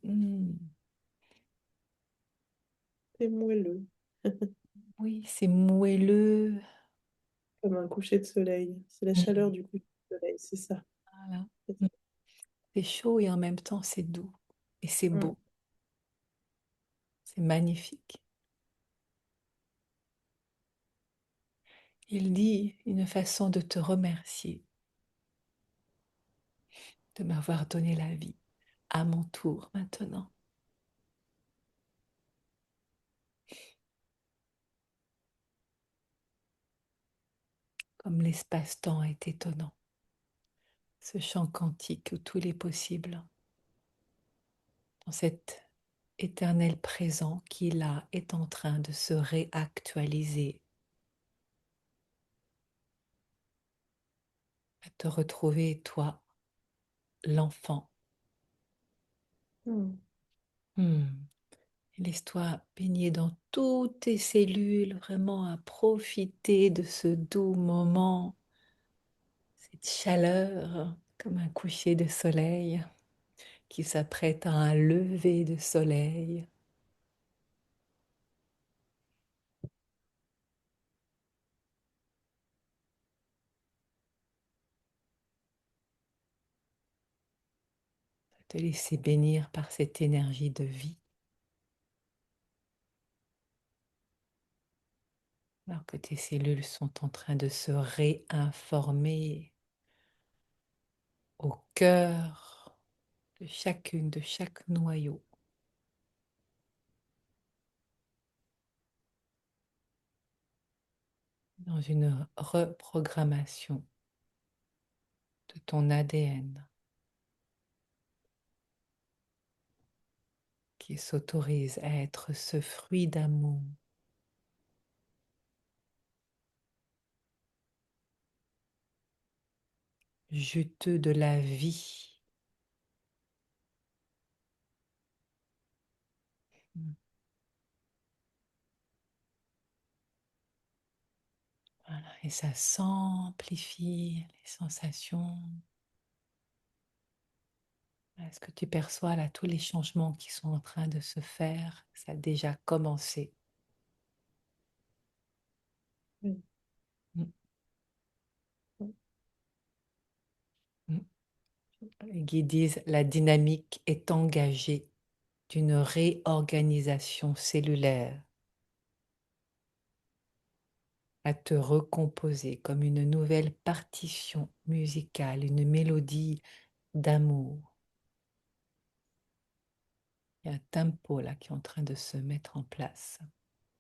B: C'est moelleux,
A: oui, c'est moelleux.
B: comme un coucher de soleil. C'est la chaleur du coucher de soleil, c'est ça.
A: Voilà. C'est chaud et en même temps c'est doux et c'est
B: Mm.
A: beau, c'est magnifique. Il dit une façon de te remercier de m'avoir donné la vie à mon tour maintenant. Comme l'espace-temps est étonnant, ce chant quantique où tout est possible, dans cet éternel présent qui là est en train de se réactualiser, à te retrouver toi, l'enfant.
B: Mm.
A: Laisse-toi baigner dans toutes tes cellules, vraiment à profiter de ce doux moment, cette chaleur comme un coucher de soleil qui s'apprête à un lever de soleil. Te laisser bénir par cette énergie de vie, alors que tes cellules sont en train de se réinformer au cœur de chacune, de chaque noyau, dans une reprogrammation de ton ADN qui s'autorise à être ce fruit d'amour, juteux de la vie. Voilà, et ça s'amplifie les sensations. Est-ce que tu perçois là tous les changements qui sont en train de se faire? Ça a déjà commencé.
B: Oui.
A: Mm,
B: Oui.
A: mm. Les guides disent la dynamique est engagée d'une réorganisation cellulaire à te recomposer comme une nouvelle partition musicale, une mélodie d'amour. Il y a un tempo là qui est en train de se mettre en place,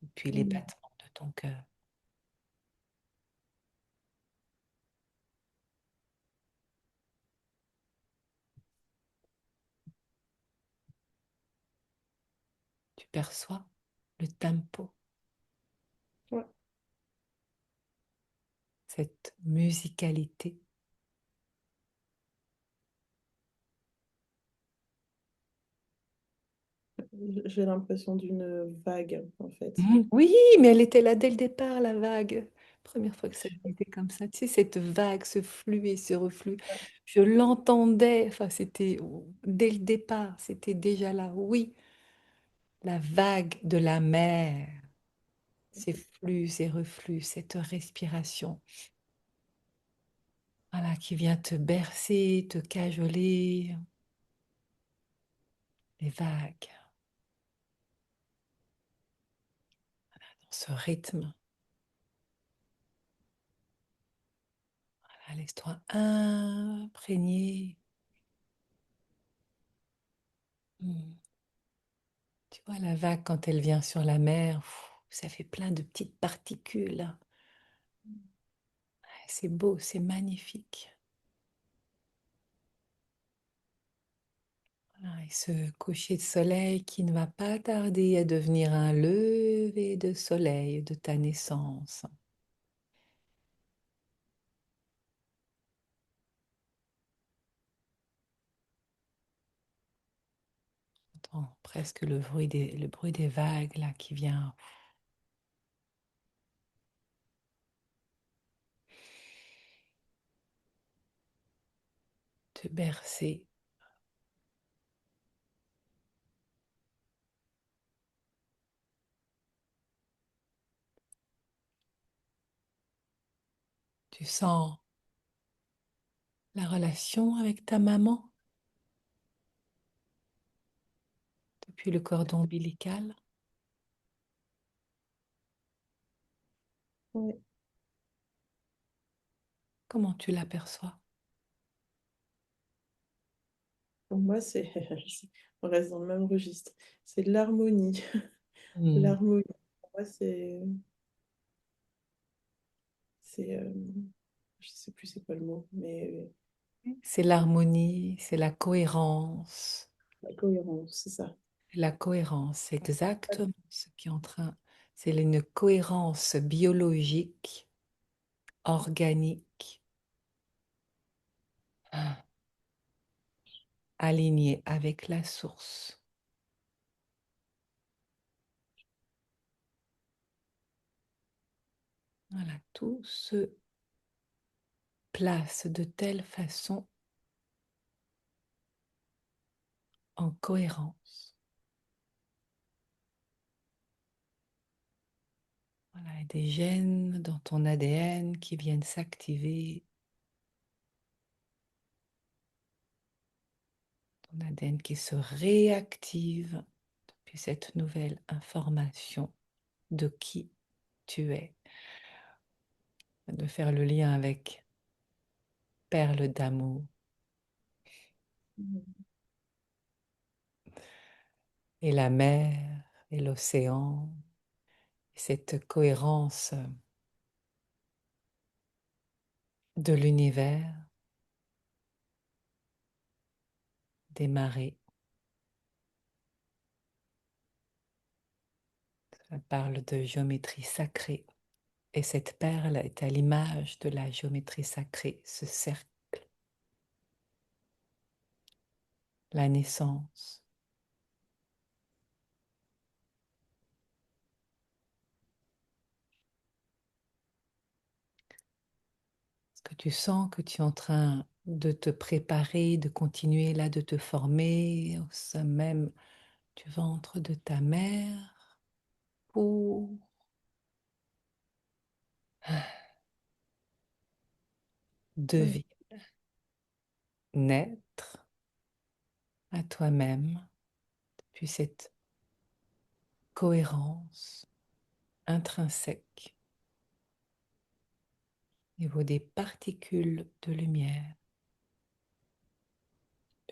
A: et puis les
B: Mm.
A: battements de ton cœur. Tu perçois le tempo,
B: Ouais.
A: cette musicalité.
B: J'ai l'impression d'une vague, en fait.
A: Oui, mais elle était là dès le départ, la vague. Première fois que ça était comme ça. Tu sais, cette vague, ce flux et ce reflux, je l'entendais. Enfin, c'était dès le départ, c'était déjà là. Oui, la vague de la mer, ces flux et reflux, cette respiration, voilà, qui vient te bercer, te cajoler, les vagues, dans ce rythme. Voilà, laisse-toi imprégner. Tu vois, la vague, quand elle vient sur la mer, ça fait plein de petites particules. C'est beau, c'est magnifique. Voilà, et ce coucher de soleil qui ne va pas tarder à devenir un lever de soleil de ta naissance. On entend presque le bruit des vagues là qui vient te bercer. Tu sens la relation avec ta maman depuis le cordon ombilical.
B: Ouais.
A: Comment tu l'aperçois?
B: Pour moi, on reste dans le même registre. C'est de l'harmonie.
A: Hmm.
B: L'harmonie, pour moi, je sais plus c'est quoi le mot, mais
A: C'est l'harmonie, c'est la cohérence.
B: la cohérence, c'est ça.
A: La cohérence, c'est exactement ce qui est en train, c'est une cohérence biologique, organique, ah, alignée avec la source. Voilà, tout se place de telle façon en cohérence. Voilà, et des gènes dans ton ADN qui viennent s'activer, ton ADN qui se réactive depuis cette nouvelle information de qui tu es, de faire le lien avec perle d'amour
B: Mhm.
A: et la mer et l'océan, cette cohérence de l'univers, des marées. Ça parle de géométrie sacrée. Et cette perle est à l'image de la géométrie sacrée, ce cercle, la naissance. Est-ce que tu sens que tu es en train de te préparer, de continuer là, de te former au sein même du ventre de ta mère pour
B: Ouais.
A: devenir, naître à toi-même, puis cette cohérence intrinsèque au niveau des particules de lumière,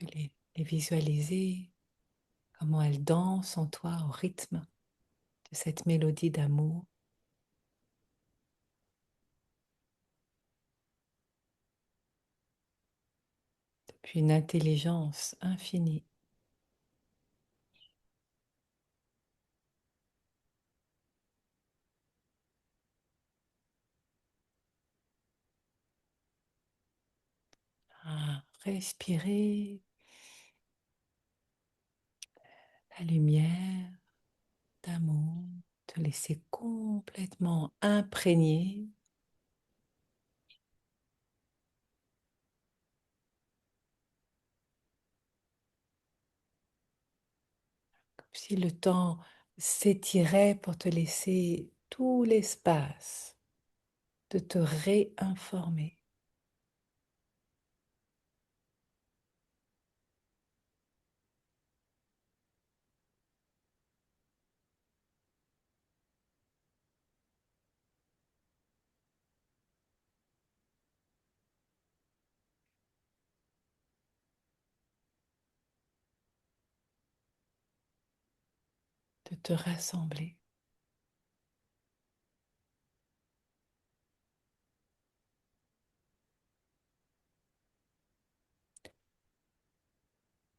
A: de les visualiser, comment elles dansent en toi au rythme de cette mélodie d'amour. Puis une intelligence infinie à respirer la lumière d'amour, te laisser complètement imprégner, comme si le temps s'étirait pour te laisser tout l'espace de te réinformer. de te rassembler.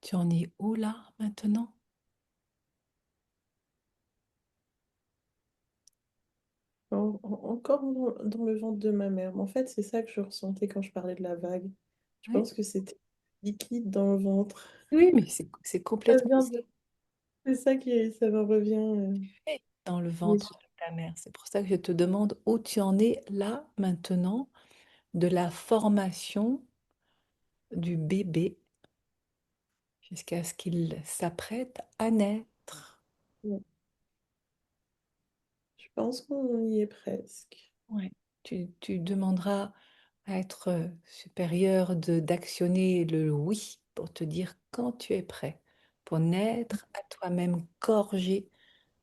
A: Tu en es où là maintenant?
B: Encore dans le ventre de ma mère. Mais en fait, c'est ça que je ressentais quand je parlais de la vague. Je
A: Oui,
B: pense que c'était liquide dans le ventre.
A: oui, mais c'est
B: Ça
A: complètement
B: vient
A: ça.
B: de... C'est ça ça me revient.
A: Fait dans le
B: Mais
A: ventre de ta mère. C'est pour ça que je te demande où tu en es là maintenant de la formation du bébé jusqu'à ce qu'il s'apprête à naître.
B: je pense qu'on y est presque.
A: Ouais. Tu demanderas à être supérieur d'actionner le oui pour te dire quand tu es prêt, pour naître à toi-même gorgé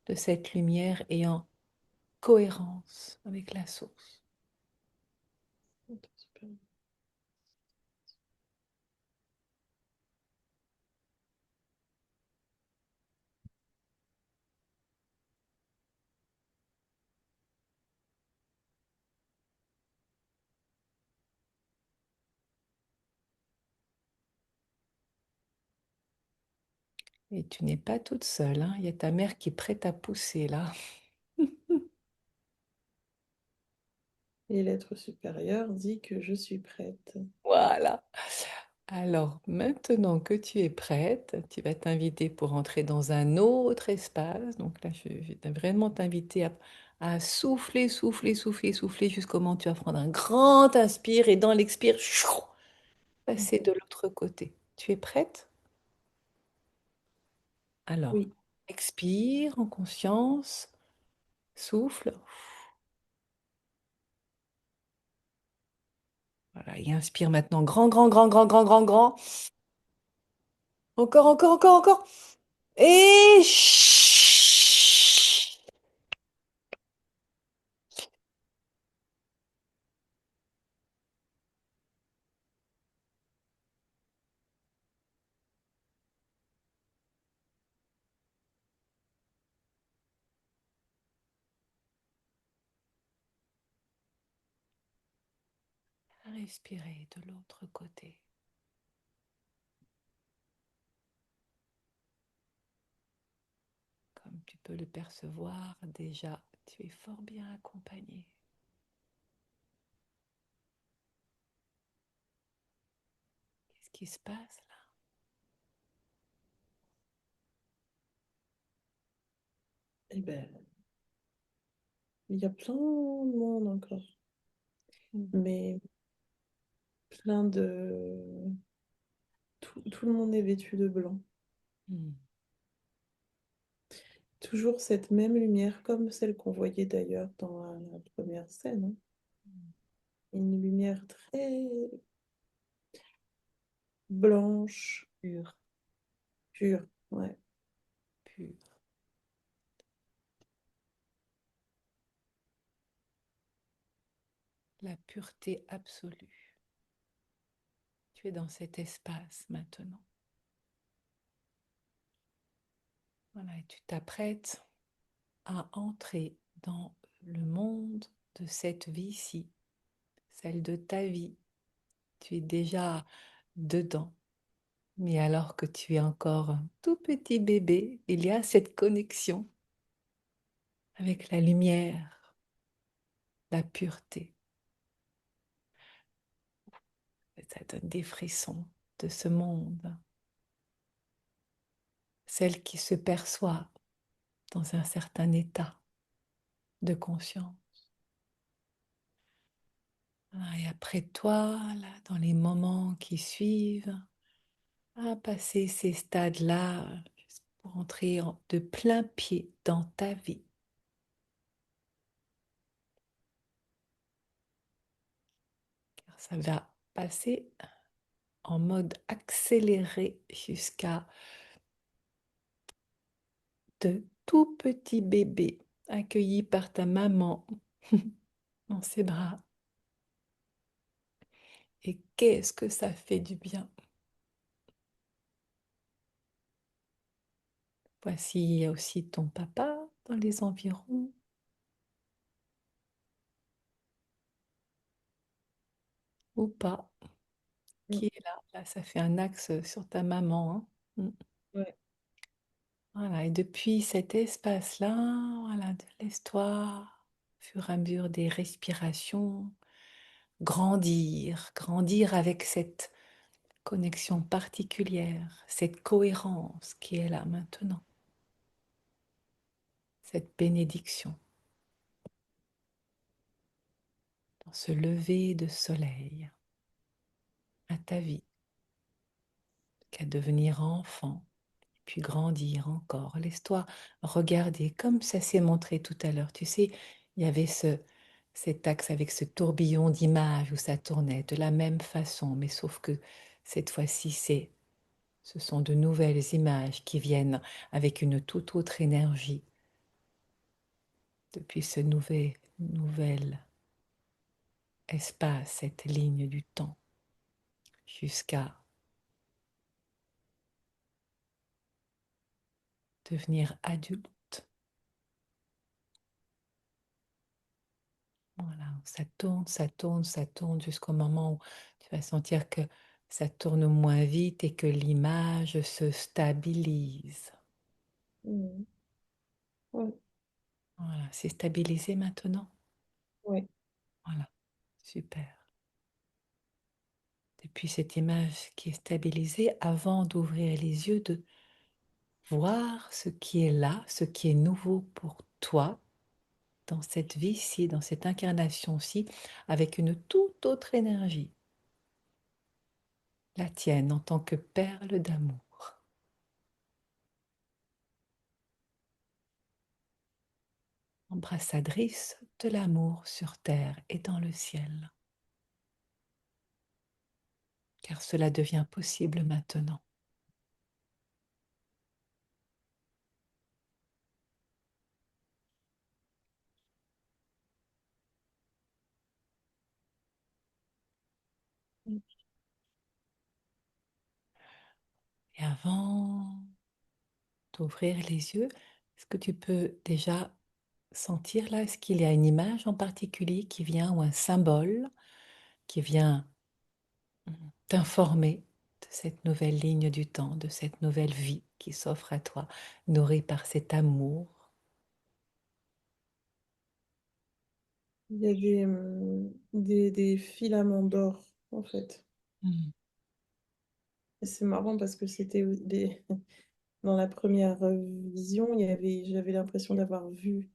A: de cette lumière et en cohérence avec la source. Et tu n'es pas toute seule, hein. Il y a ta mère qui est prête à pousser là.
B: Et l'être supérieur dit que je suis prête.
A: Voilà. Alors, maintenant que tu es prête, tu vas t'inviter pour entrer dans un autre espace. Donc là, je vais vraiment t'inviter à souffler, souffler, souffler, souffler jusqu'au moment où tu vas prendre un grand inspire et dans l'expire, chou, passer de l'autre côté. Tu es prête? Alors,
B: Oui.
A: expire en conscience, souffle. Voilà, et inspire maintenant grand, grand, grand, grand, grand, grand, grand. Encore, encore, encore, encore. Et chut. Respirer de l'autre côté. Comme tu peux le percevoir, déjà, tu es fort bien accompagné. Qu'est-ce qui se passe là?
B: Eh ben, il y a plein de monde encore.
A: Mm.
B: Mais plein de... tout le monde est vêtu de blanc.
A: Mm.
B: Toujours cette même lumière, comme celle qu'on voyait d'ailleurs dans la première scène, hein. Une lumière très blanche,
A: Pur,
B: pure. Ouais.
A: pur. La pureté absolue. Tu es dans cet espace maintenant. Voilà, et tu t'apprêtes à entrer dans le monde de cette vie-ci, celle de ta vie. Tu es déjà dedans. Mais alors que tu es encore un tout petit bébé, il y a cette connexion avec la lumière, la pureté. Ça donne des frissons de ce monde, celle qui se perçoit dans un certain état de conscience. Ah, et après toi, là, dans les moments qui suivent, à passer ces stades-là juste pour entrer de plein pied dans ta vie. Car ça va passer en mode accéléré jusqu'à de tout petits bébés accueillis par ta maman dans ses bras. Et qu'est-ce que ça fait du bien. Voici, il y a aussi ton papa dans les environs ou pas,
B: Mm.
A: qui est là. Là, ça fait un axe sur ta maman, hein. Mm.
B: Ouais.
A: Voilà, et depuis cet espace-là, voilà, laisse-toi, au fur et à mesure des respirations, grandir, grandir avec cette connexion particulière, cette cohérence qui est là maintenant, cette bénédiction dans ce lever de soleil à ta vie, qu'à devenir enfant, puis grandir encore. Laisse-toi regarder comme ça s'est montré tout à l'heure. Tu sais, il y avait cet axe avec ce tourbillon d'images où ça tournait de la même façon, mais sauf que cette fois-ci, ce sont de nouvelles images qui viennent avec une toute autre énergie depuis ce nouvel espace, cette ligne du temps, jusqu'à devenir adulte. Voilà, ça tourne, ça tourne, ça tourne jusqu'au moment où tu vas sentir que ça tourne moins vite et que l'image se stabilise.
B: Mm. Ouais.
A: Voilà, c'est stabilisé maintenant.
B: Ouais.
A: Voilà, super. Depuis cette image qui est stabilisée, avant d'ouvrir les yeux, de voir ce qui est là, ce qui est nouveau pour toi dans cette vie-ci, dans cette incarnation-ci, avec une toute autre énergie, la tienne en tant que perle d'amour, ambassadrice de l'amour sur terre et dans le ciel, car cela devient possible maintenant.
B: Mm.
A: Et avant d'ouvrir les yeux, est-ce que tu peux déjà sentir là, est-ce qu'il y a une image en particulier qui vient ou un symbole qui vient t'informer de cette nouvelle ligne du temps, de cette nouvelle vie qui s'offre à toi, nourrie par cet amour?
B: Il y a des filaments d'or, en fait.
A: Mm.
B: Et c'est marrant parce que dans la première vision, j'avais l'impression d'avoir vu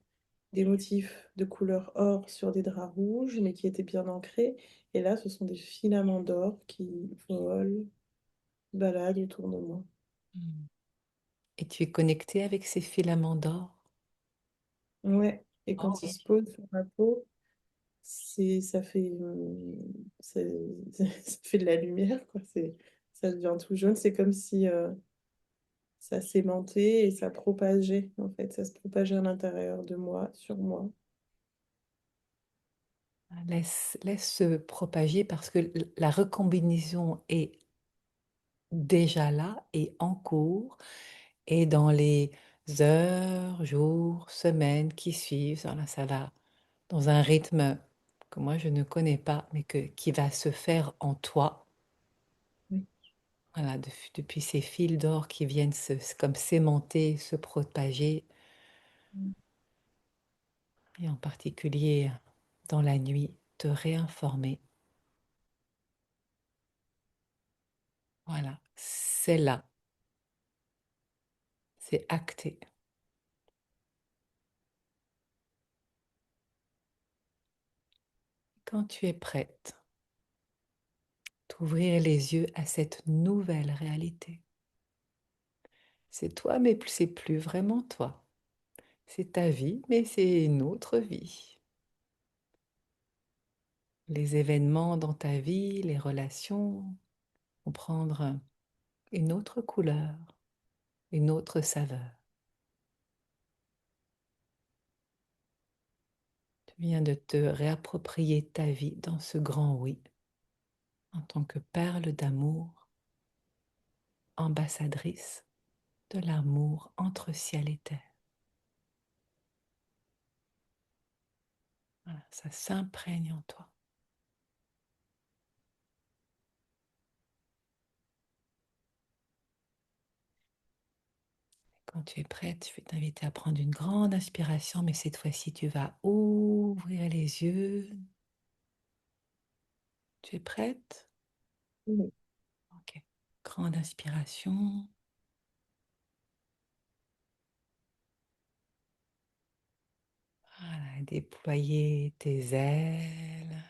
B: des motifs de couleur or sur des draps rouges, mais qui étaient bien ancrés. Et là, ce sont des filaments d'or qui volent, baladent autour de moi.
A: Mm. Et tu es connecté avec ces filaments d'or?
B: Ouais. Et
A: Oh
B: quand ils
A: oui.
B: se posent sur ma peau, ça fait, ça fait de la lumière, quoi. Ça devient tout jaune. C'est comme si ça s'aimantait et ça propageait, en fait. Ça se propageait à l'intérieur de moi, sur moi.
A: Laisse se propager parce que la recombinaison est déjà là et en cours et dans les heures, jours, semaines qui suivent, voilà, ça va dans un rythme que moi je ne connais pas, mais qui va se faire en toi.
B: Oui.
A: Voilà, depuis ces fils d'or qui viennent comme s'aimanter, se propager, et en particulier dans la nuit, te réinformer. Voilà, c'est là, c'est acté. Quand tu es prête, t'ouvrir les yeux à cette nouvelle réalité. C'est toi, mais c'est plus vraiment toi. C'est ta vie, mais c'est une autre vie. Les événements dans ta vie, les relations vont prendre une autre couleur, une autre saveur. Tu viens de te réapproprier ta vie dans ce grand oui, en tant que perle d'amour, ambassadrice de l'amour entre ciel et terre. Voilà, ça s'imprègne en toi. Quand tu es prête, je vais t'inviter à prendre une grande inspiration, mais cette fois-ci, tu vas ouvrir les yeux. Tu es prête?
B: Oui.
A: Ok. Grande inspiration. Voilà, déployer tes ailes.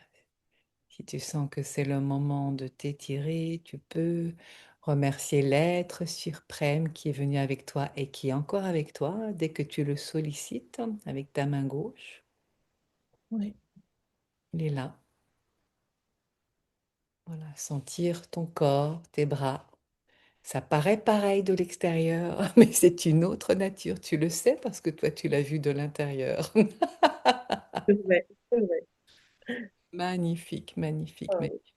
A: Si tu sens que c'est le moment de t'étirer, tu peux remercier l'être suprême qui est venu avec toi et qui est encore avec toi dès que tu le sollicites avec ta main gauche.
B: Oui.
A: Il est là. Voilà, sentir ton corps, tes bras. Ça paraît pareil de l'extérieur, mais c'est une autre nature. Tu le sais parce que toi, tu l'as vu de l'intérieur.
B: C'est vrai, c'est vrai.
A: Magnifique, magnifique,
B: Ah
A: magnifique.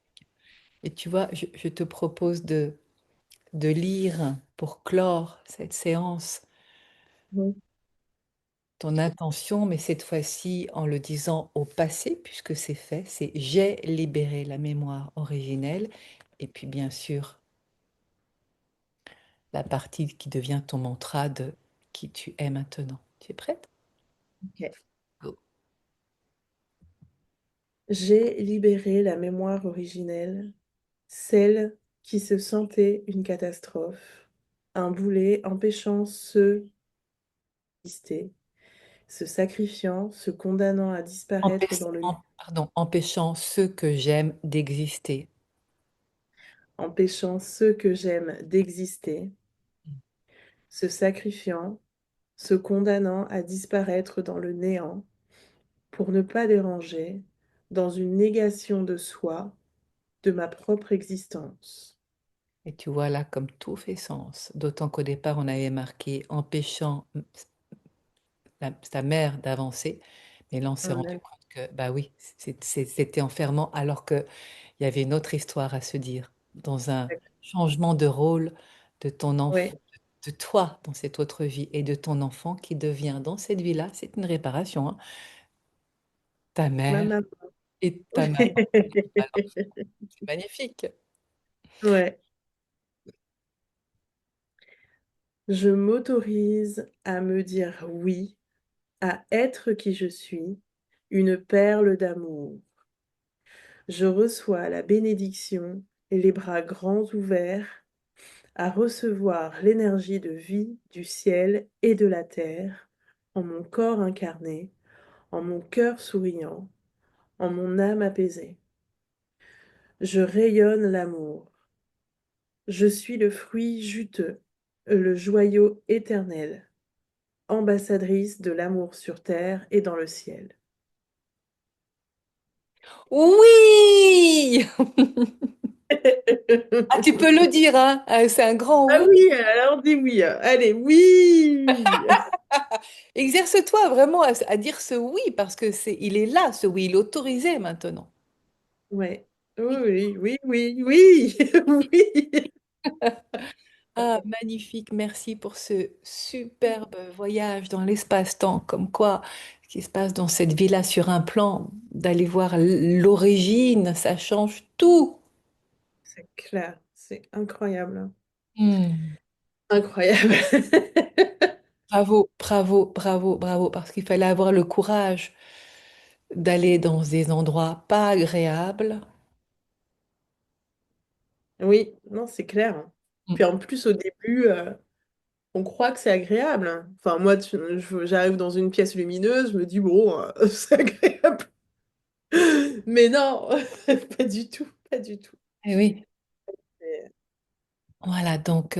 A: Et tu vois, je te propose de lire pour clore cette séance
B: oui.
A: ton intention, mais cette fois-ci en le disant au passé, puisque c'est fait, c'est j'ai libéré la mémoire originelle. Et puis bien sûr, la partie qui devient ton mantra de qui tu es maintenant. Tu es prête?
B: Ok.
A: Go.
B: J'ai libéré la mémoire originelle, celle qui se sentait une catastrophe, un boulet empêchant ceux d'exister, se sacrifiant, se condamnant à disparaître dans le
A: Pardon, empêchant ceux que j'aime d'exister.
B: empêchant ceux que j'aime d'exister, se sacrifiant, se condamnant à disparaître dans le néant pour ne pas déranger, dans une négation de soi, de ma propre existence.
A: Et tu vois là comme tout fait sens. D'autant qu'au départ, on avait marqué empêchant sa mère d'avancer. Mais là, on s'est rendu
B: Amen.
A: compte que, bah oui, c'était enfermant alors qu'il y avait une autre histoire à se dire dans un changement de rôle de ton
B: Oui,
A: enfant, de toi dans cette autre vie et de ton enfant qui devient dans cette vie-là, c'est une réparation, hein, ta
B: ma
A: mère
B: maman.
A: et ta maman. Alors, c'est magnifique.
B: Ouais. Je m'autorise à me dire oui, à être qui je suis, une perle d'amour. Je reçois la bénédiction et les bras grands ouverts à recevoir l'énergie de vie du ciel et de la terre en mon corps incarné, en mon cœur souriant, en mon âme apaisée. Je rayonne l'amour. Je suis le fruit juteux, le joyau éternel, ambassadrice de l'amour sur terre et dans le ciel.
A: Oui! Ah, tu peux le dire, hein? C'est un grand
B: Ah
A: oui.
B: oui, alors dis oui. Allez, oui.
A: Exerce-toi vraiment à dire ce oui parce que il est là, ce oui, il est autorisé maintenant.
B: Ouais.
A: Oui.
B: Oui, oui, oui, oui, oui.
A: Ah, magnifique, merci pour ce superbe voyage dans l'espace-temps, comme quoi ce qui se passe dans cette villa sur un plan, d'aller voir l'origine, ça change tout.
B: C'est clair, c'est incroyable.
A: Hmm.
B: Incroyable.
A: Bravo, bravo, bravo, bravo, parce qu'il fallait avoir le courage d'aller dans des endroits pas agréables.
B: Oui, non, c'est clair.
A: Hmm.
B: Puis en plus, au début, on croit que c'est agréable, hein. Enfin, moi, j'arrive dans une pièce lumineuse, je me dis, bon, c'est agréable. Mais non, pas du tout, pas du tout.
A: Eh oui.
B: Et-
A: Voilà, donc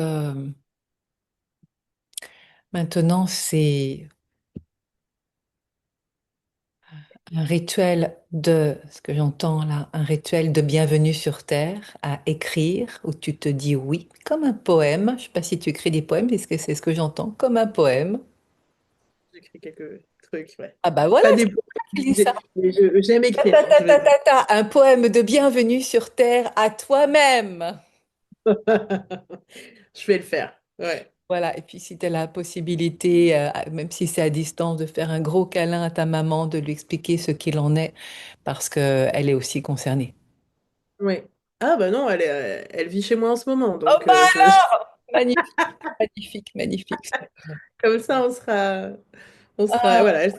A: maintenant c'est un rituel de, ce que j'entends là, un rituel de bienvenue sur Terre à écrire où tu te dis oui, comme un poème. Je ne sais pas si tu écris des poèmes, est-ce que c'est ce que j'entends, comme un poème.
B: J'écris quelques trucs, ouais.
A: Ah bah voilà,
B: Pas
A: c'est
B: des
A: toi qui dis ça.
B: mais j'aime
A: Ta, ta,
B: écrire,
A: ta, ta, ta, ta. Un poème de bienvenue sur Terre à toi-même.
B: Je vais le faire. Ouais.
A: Voilà, et puis si tu as la possibilité, même si c'est à distance, de faire un gros câlin à ta maman, de lui expliquer ce qu'il en est, parce qu'elle est aussi concernée.
B: Oui. Ah bah non, elle vit chez moi en ce moment,
A: Oh
B: donc
A: bah
B: je,
A: alors! Magnifique, magnifique, magnifique.
B: comme ça on sera,
A: Ah,
B: voilà, elle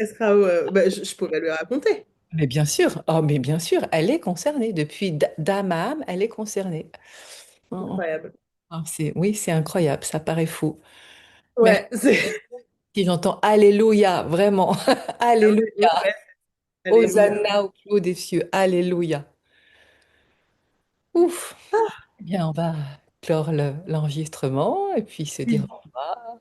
B: sera, bah, je pourrais lui raconter.
A: mais bien sûr, oh, mais bien sûr, elle est concernée. Depuis d'âme à âme, elle est concernée. Oh, oh.
B: Incroyable.
A: Ah, oui, c'est incroyable, ça paraît fou. Merci.
B: Ouais, c'est
A: Si j'entends Alléluia, vraiment. Alléluia.
B: ouais, alléluia.
A: Hosanna au plus haut des cieux. Alléluia. Ouf. Eh bien, on va clore l'enregistrement et puis se dire au revoir.